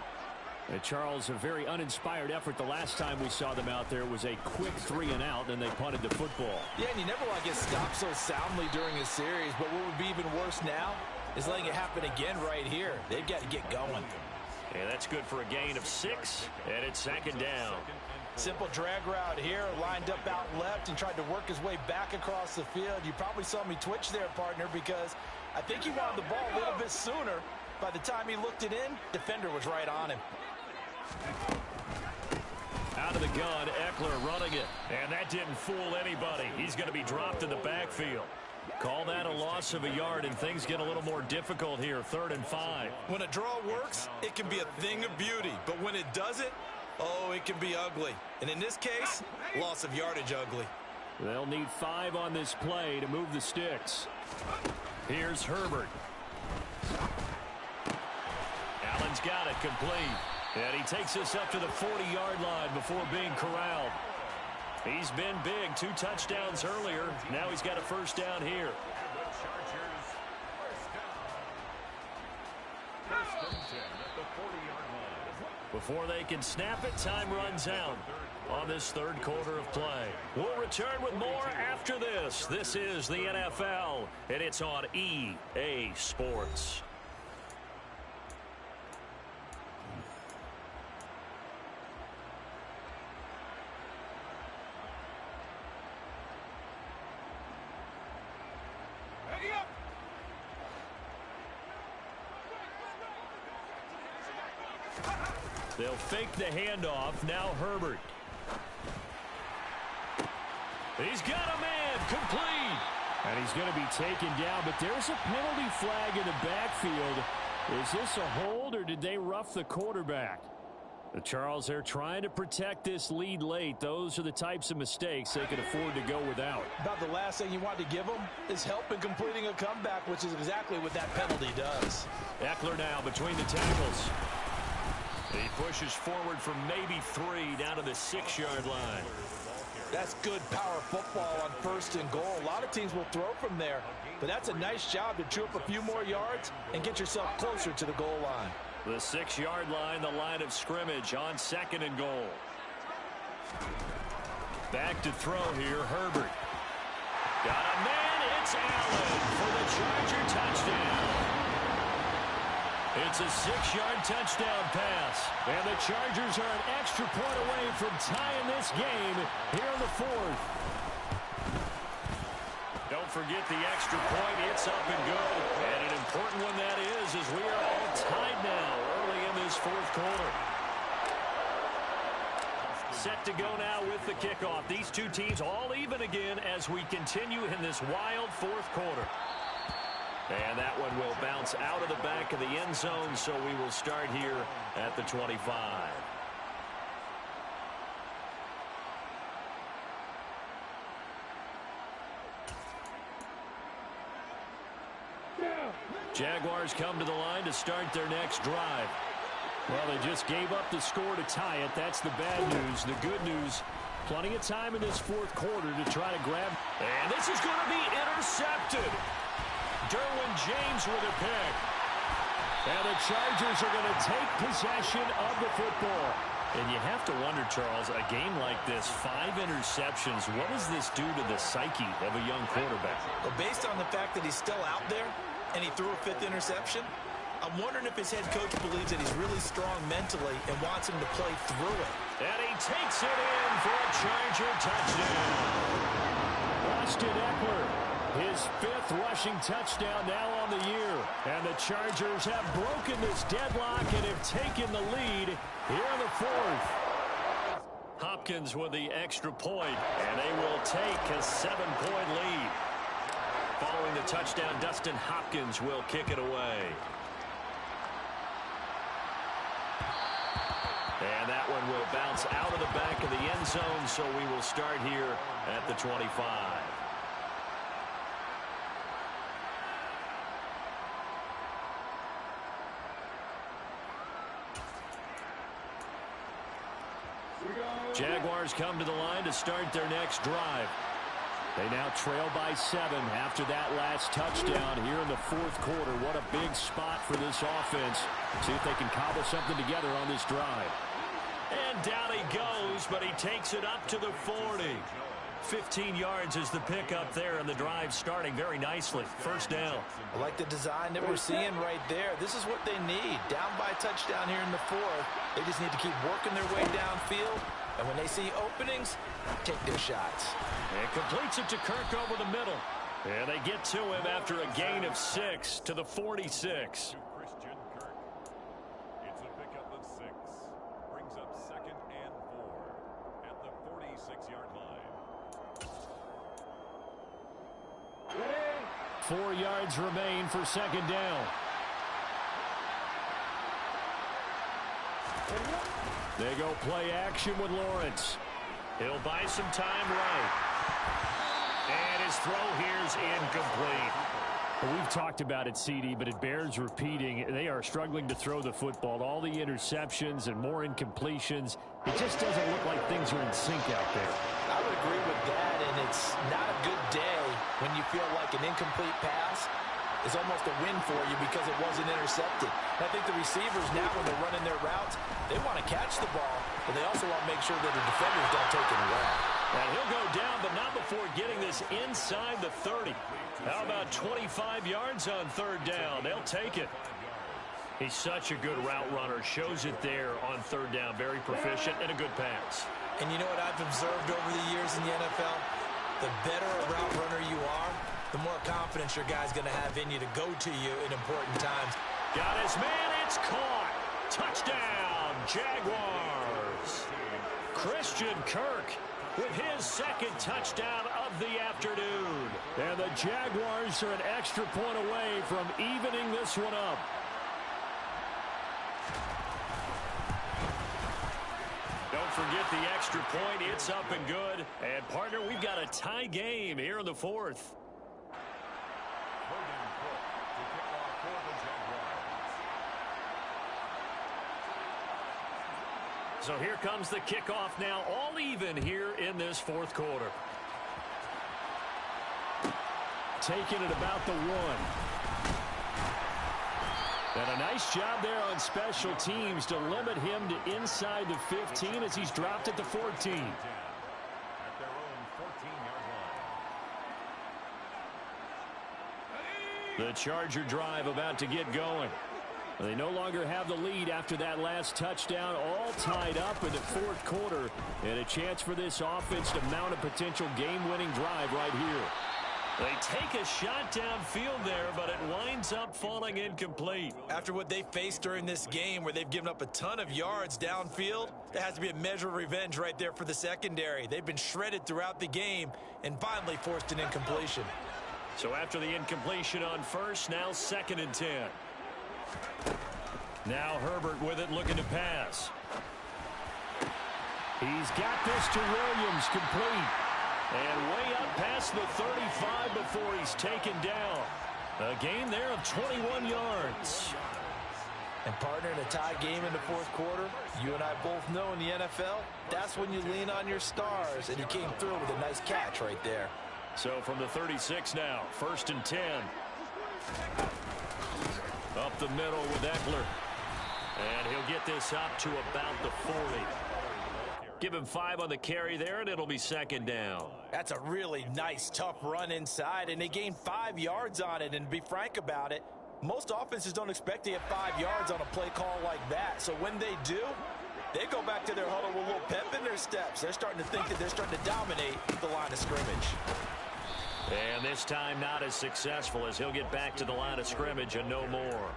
Charles, a very uninspired effort the last time we saw them out there. Was a quick 3-and-out, and they punted the football. Yeah, and you never want to get stopped so soundly during a series, but what would be even worse now is letting it happen again right here. They've got to get going. And that's good for a gain of 6, and it's second down. Simple drag route here, lined up out left and tried to work his way back across the field. You probably saw me twitch there, partner, because I think he wanted the ball a little bit sooner. By the time he looked it in, defender was right on him. Out of the gun, Eckler running it. And that didn't fool anybody. He's going to be dropped in the backfield. Call that a loss of a yard, and things get a little more difficult here, 3rd and 5. When a draw works, it can be a thing of beauty. But when it doesn't, oh, it can be ugly. And in this case, loss of yardage ugly. They'll need 5 on this play to move the sticks. Here's Herbert. Allen's got it complete. And he takes us up to the 40-yard line before being corralled. He's been big, 2 touchdowns earlier. Now he's got a first down here. The Chargers first and 10 at the 40-yard line. Before they can snap it, time runs out on this 3rd quarter of play. We'll return with more after this. This is the NFL, and it's on EA Sports. They'll fake the handoff. Now Herbert. He's got a man complete. And he's going to be taken down, but there's a penalty flag in the backfield. Is this a hold, or did they rough the quarterback? The Charles, they're trying to protect this lead late. Those are the types of mistakes they can afford to go without. About the last thing you want to give them is help in completing a comeback, which is exactly what that penalty does. Eckler now between the tackles. He pushes forward from maybe 3 down to the 6-yard line. That's good power football on 1st and goal. A lot of teams will throw from there, but that's a nice job to chew up a few more yards and get yourself closer to the goal line. The 6-yard line, the line of scrimmage on 2nd and goal. Back to throw here, Herbert. Got a man, it's Allen for the Charger touchdown. It's a 6-yard touchdown pass. And the Chargers are an extra point away from tying this game here in the 4th. Don't forget the extra point. It's up and good. And an important one that is, as we are all tied now early in this 4th quarter. Set to go now with the kickoff. These two teams all even again as we continue in this wild 4th quarter. And that one will bounce out of the back of the end zone, so we will start here at the 25. Jaguars come to the line to start their next drive. Well, they just gave up the score to tie it. That's the bad news. The good news, plenty of time in this 4th quarter to try to grab. And this is going to be intercepted. Derwin James with a pick. And the Chargers are going to take possession of the football. And you have to wonder, Charles, a game like this, 5 interceptions, what does this do to the psyche of a young quarterback? Well, based on the fact that he's still out there and he threw a 5th interception, I'm wondering if his head coach believes that he's really strong mentally and wants him to play through it. And he takes it in for a Charger touchdown. Austin Eckler, his 5th rushing touchdown now on the year. And the Chargers have broken this deadlock and have taken the lead here in the 4th. Hopkins with the extra point, and they will take a 7-point lead. Following the touchdown, Dustin Hopkins will kick it away. And that one will bounce out of the back of the end zone, so we will start here at the 25. Jaguars come to the line to start their next drive. They now trail by 7 after that last touchdown here in the fourth quarter. What a big spot for this offense. See if they can cobble something together on this drive. And down he goes, but he takes it up to the 40. 15 yards is the pickup there, and the drive starting very nicely. First down. I like the design that we're seeing right there. This is what they need. Down by a touchdown here in the fourth. They just need to keep working their way downfield. And when they see openings, take their shots. And completes it to Kirk over the middle. And they get to him after a gain of 6 to the 46. Christian Kirk. It's a pickup of 6. Brings up 2nd and 4 at the 46-yard line. 4 yards remain for second down. They go play action with Lawrence. He'll buy some time right. And his throw here's incomplete. Well, we've talked about it, CD, but it bears repeating. They are struggling to throw the football. All the interceptions and more incompletions. It just doesn't look like things are in sync out there. I would agree with that, and it's not a good day when you feel like an incomplete pass is almost a win for you because it wasn't intercepted. And I think the receivers now, when they're running their routes, they want to catch the ball, but they also want to make sure that the defenders don't take it away. And he'll go down, but not before getting this inside the 30. How about 25 yards on third down? They'll take it. He's such a good route runner. Shows it there on third down. Very proficient and a good pass. And you know what I've observed over the years in the NFL? The better a route runner you are, the more confidence your guy's going to have in you to go to you in important times. Got his man. It's caught. Touchdown, Jaguars. Christian Kirk with his second touchdown of the afternoon. And the Jaguars are an extra point away from evening this one up. Don't forget the extra point. It's up and good. And, partner, we've got a tie game here in the fourth. So here comes the kickoff now, all even here in this fourth quarter. Taking it about the 1. And a nice job there on special teams to limit him to inside the 15 as he's dropped at the 14. At their own 14-yard line. The Charger drive about to get going. They no longer have the lead after that last touchdown, all tied up in the fourth quarter, and a chance for this offense to mount a potential game-winning drive right here. They take a shot downfield there, but it winds up falling incomplete. After what they faced during this game where they've given up a ton of yards downfield, there has to be a measure of revenge right there for the secondary. They've been shredded throughout the game and finally forced an incompletion. So after the incompletion on first, now 2nd and 10. Now Herbert with it, looking to pass. He's got this to Williams, complete. And way up past the 35 before he's taken down. A gain there of 21 yards. And, partner, in a tie game in the fourth quarter, you and I both know in the NFL, that's when you lean on your stars, and he came through with a nice catch right there. So from the 36 now, 1st and 10. Up the middle with Eckler. And he'll get this up to about the 40. Give him 5 on the carry there, and it'll be 2nd down. That's a really nice, tough run inside, and they gained 5 yards on it. And to be frank about it, most offenses don't expect to get 5 yards on a play call like that. So when they do, they go back to their huddle with a little pep in their steps. They're starting to think that they're starting to dominate the line of scrimmage. And this time not as successful as he'll get back to the line of scrimmage and no more.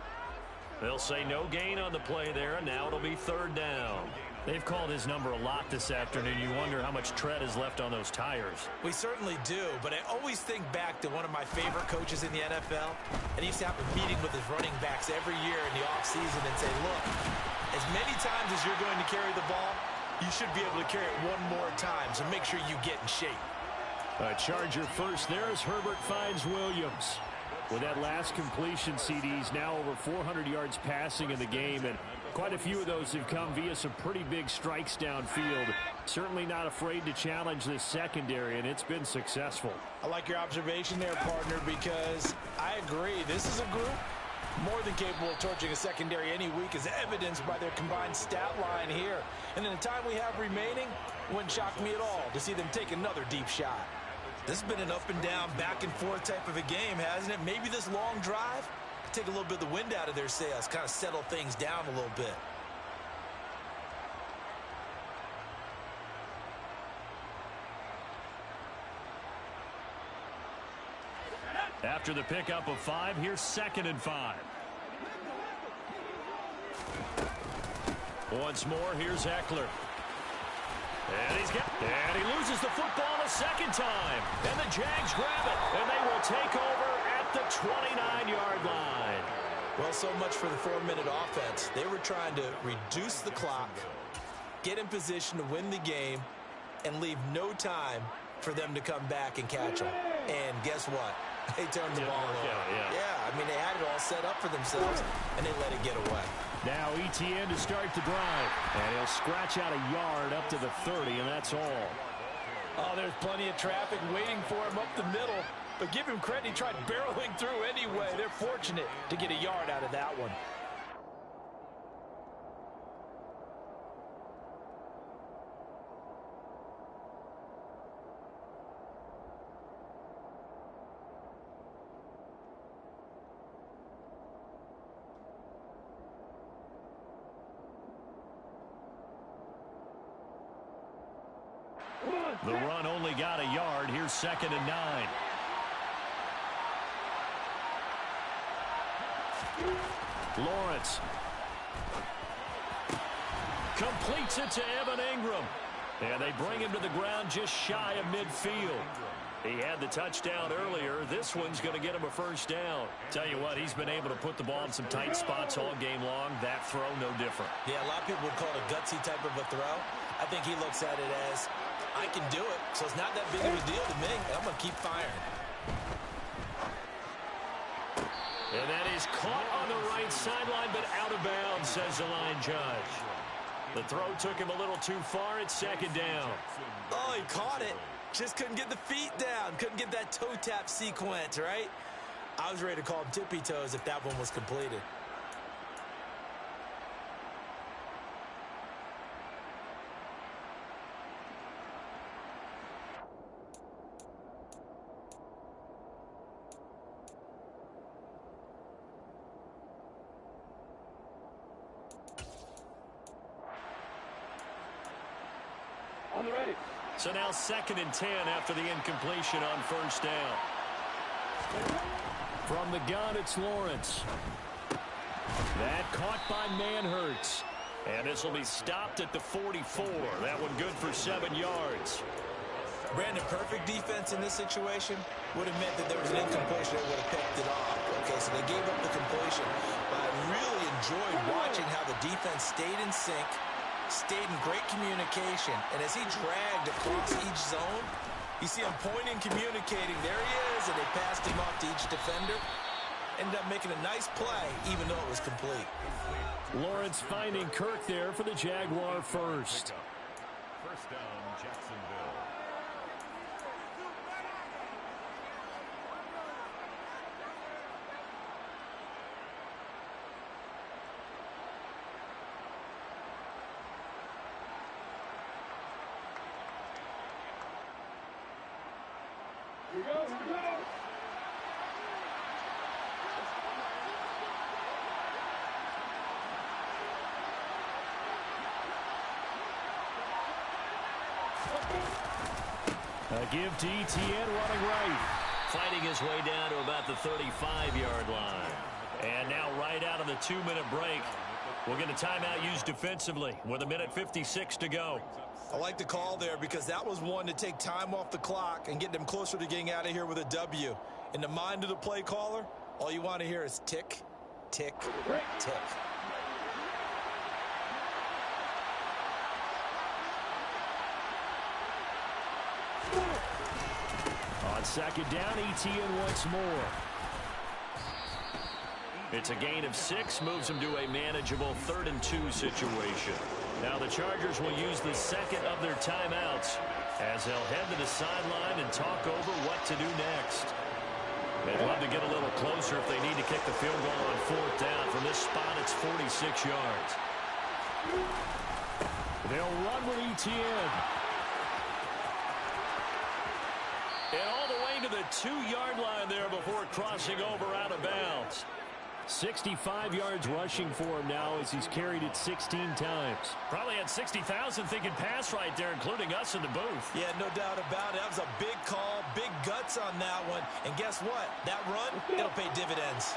They'll say no gain on the play there, and now it'll be 3rd down. They've called his number a lot this afternoon. You wonder how much tread is left on those tires. We certainly do, but I always think back to one of my favorite coaches in the NFL, and he used to have a meeting with his running backs every year in the offseason and say, look, as many times as you're going to carry the ball, you should be able to carry it one more time, so make sure you get in shape. A Charger first there as Herbert finds Williams. With that last completion, CD's now over 400 yards passing in the game, and quite a few of those have come via some pretty big strikes downfield. Certainly not afraid to challenge this secondary, and it's been successful. I like your observation there, partner, because I agree. This is a group more than capable of torching a secondary any week, as evidenced by their combined stat line here. And in the time we have remaining, wouldn't shock me at all to see them take another deep shot. This has been an up and down, back and forth type of a game, hasn't it? Maybe this long drive, take a little bit of the wind out of their sails, kind of settle things down a little bit. After the pickup of 5, here's 2nd and 5. Once more, here's Eckler. And he loses the football a second time. And the Jags grab it. And they will take over at the 29-yard line. Well, so much for the 4-minute offense. They were trying to reduce the clock, get in position to win the game, and leave no time for them to come back and catch them. And guess what? They turned the ball over. Yeah, I mean, they had it all set up for themselves, and they let it get away. Now ETN to start the drive. And he'll scratch out a yard up to the 30, and that's all. Oh, there's plenty of traffic waiting for him up the middle. But give him credit, he tried barreling through anyway. They're fortunate to get a yard out of that one. The run only got a yard. Here's 2nd and 9. Lawrence completes it to Evan Ingram. And they bring him to the ground just shy of midfield. He had the touchdown earlier. This one's going to get him a first down. Tell you what, he's been able to put the ball in some tight spots all game long. That throw, no different. Yeah, a lot of people would call it a gutsy type of a throw. I think he looks at it as, I can do it, so it's not that big of a deal to me. I'm going to keep firing. And that is caught on the right sideline, but out of bounds, says the line judge. The throw took him a little too far. It's 2nd down. Oh, he caught it. Just couldn't get the feet down. Couldn't get that toe tap sequence, right? I was ready to call him tippy toes if that one was completed. So now 2nd and 10 after the incompletion on first down. From the gun, it's Lawrence. That caught by Manhurts. And this will be stopped at the 44. That one good for 7 yards. Brandon, perfect defense in this situation would have meant that there was an incompletion that would have picked it off. Okay, so they gave up the completion. But I really enjoyed watching how the defense stayed in sync, stayed in great communication, and as he dragged across each zone, you see him pointing, communicating. There he is, and they passed him off to each defender. Ended up making a nice play, even though it was complete. Lawrence finding Kirk there for the Jaguar first. First down, Jacksonville. A give to ETN running right. Fighting his way down to about the 35-yard line. And now right out of the 2-minute break, we'll get a timeout used defensively with 1:56 to go. I like the call there because that was one to take time off the clock and get them closer to getting out of here with a W. In the mind of the play caller, all you want to hear is tick, tick, tick. Second down, Etienne once more. It's a gain of 6, moves them to a manageable 3rd and 2 situation. Now the Chargers will use the second of their timeouts as they'll head to the sideline and talk over what to do next. They'd love to get a little closer if they need to kick the field goal on 4th down. From this spot, it's 46 yards. They'll run with Etienne. And all the way to the 2-yard line there before crossing over out of bounds. 65 yards rushing for him now as he's carried it 16 times. Probably had 60,000 thinking pass right there, including us in the booth. Yeah, no doubt about it. That was a big call, big guts on that one. And guess what? That run, it'll pay dividends.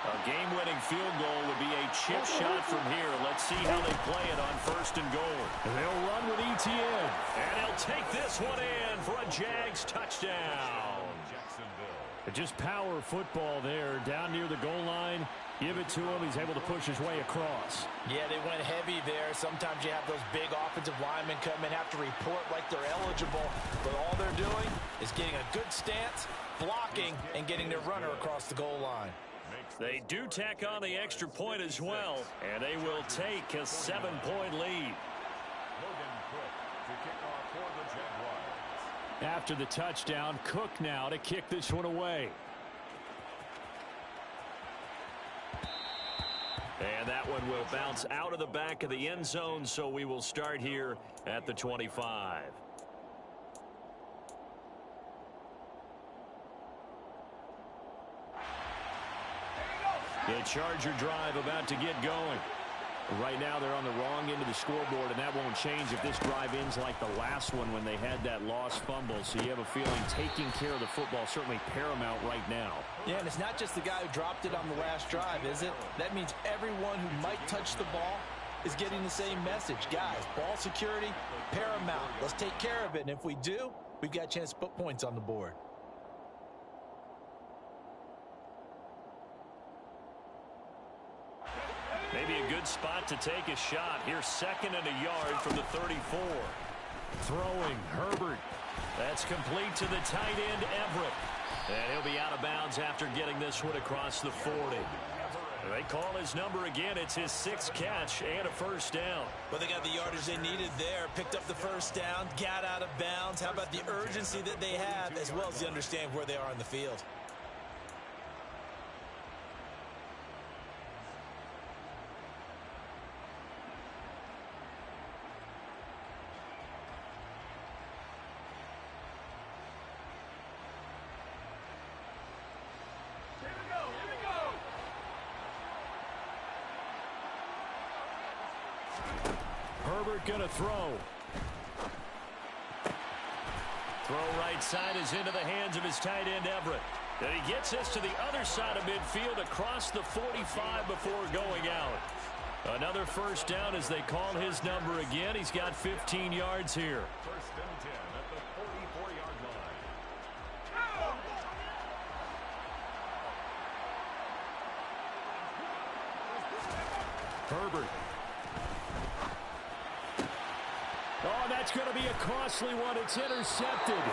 A game-winning field goal would be a chip shot from here. Let's see how they play it on 1st and goal. They'll run with Etienne. And he'll take this one in for a Jags touchdown. Just power football there, down near the goal line. Give it to him. He's able to push his way across. Yeah, they went heavy there. Sometimes you have those big offensive linemen come in, have to report like they're eligible. But all they're doing is getting a good stance, blocking, and getting their runner across the goal line. They do tack on the extra point as well, and they will take a 7-point lead. After the touchdown, Cook now to kick this one away. And that one will bounce out of the back of the end zone, so we will start here at the 25. The Charger drive about to get going. Right now they're on the wrong end of the scoreboard, and that won't change if this drive ends like the last one when they had that lost fumble. So you have a feeling taking care of the football certainly paramount right now. Yeah, and it's not just the guy who dropped it on the last drive, is it? That means everyone who might touch the ball is getting the same message. Guys, ball security, paramount. Let's take care of it, and if we do, we've got a chance to put points on the board. Maybe a good spot to take a shot. Here's 2nd and a yard from the 34. Throwing, Herbert. That's complete to the tight end, Everett. And he'll be out of bounds after getting this one across the 40. They call his number again. It's his 6th catch and a 1st down. Well, they got the yardage they needed there. Picked up the 1st down, got out of bounds. How about the urgency that they have, as well as the understand where they are on the field? Herbert going to throw. Throw right side is into the hands of his tight end, Everett. And he gets this to the other side of midfield across the 45 before going out. Another 1st down as they call his number again. He's got 15 yards here. 1st and 10 at the 44-yard line. Herbert. Oh, that's going to be a costly one. It's intercepted.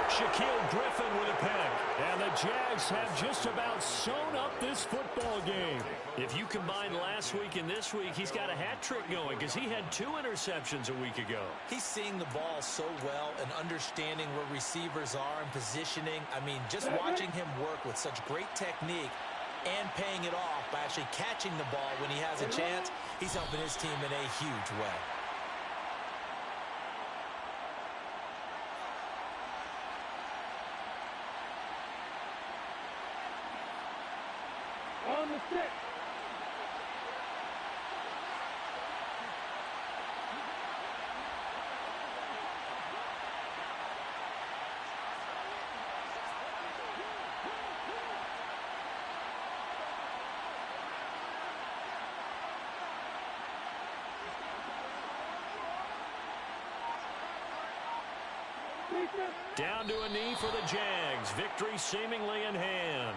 Shaquille Griffin with a pick. And the Jags have just about sewn up this football game. If you combine last week and this week, he's got a hat trick going because he had 2 interceptions a week ago. He's seeing the ball so well and understanding where receivers are and positioning. I mean, just watching him work with such great technique and paying it off by actually catching the ball when he has a chance, he's helping his team in a huge way. On the stick. Down to a knee for the Jags. Victory seemingly in hand.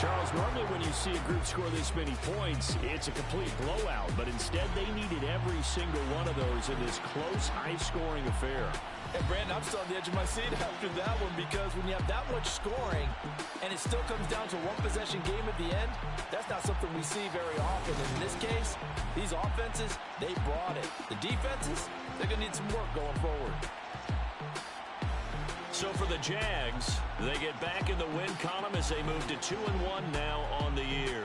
Charles, normally when you see a group score this many points, it's a complete blowout. But instead, they needed every single one of those in this close, high-scoring affair. And, Brandon, I'm still on the edge of my seat after that one because when you have that much scoring and it still comes down to a one-possession game at the end, that's not something we see very often. And in this case, these offenses, they brought it. The defenses, they're going to need some work going forward. So for the Jags, they get back in the win column as they move to 2-1 now on the year.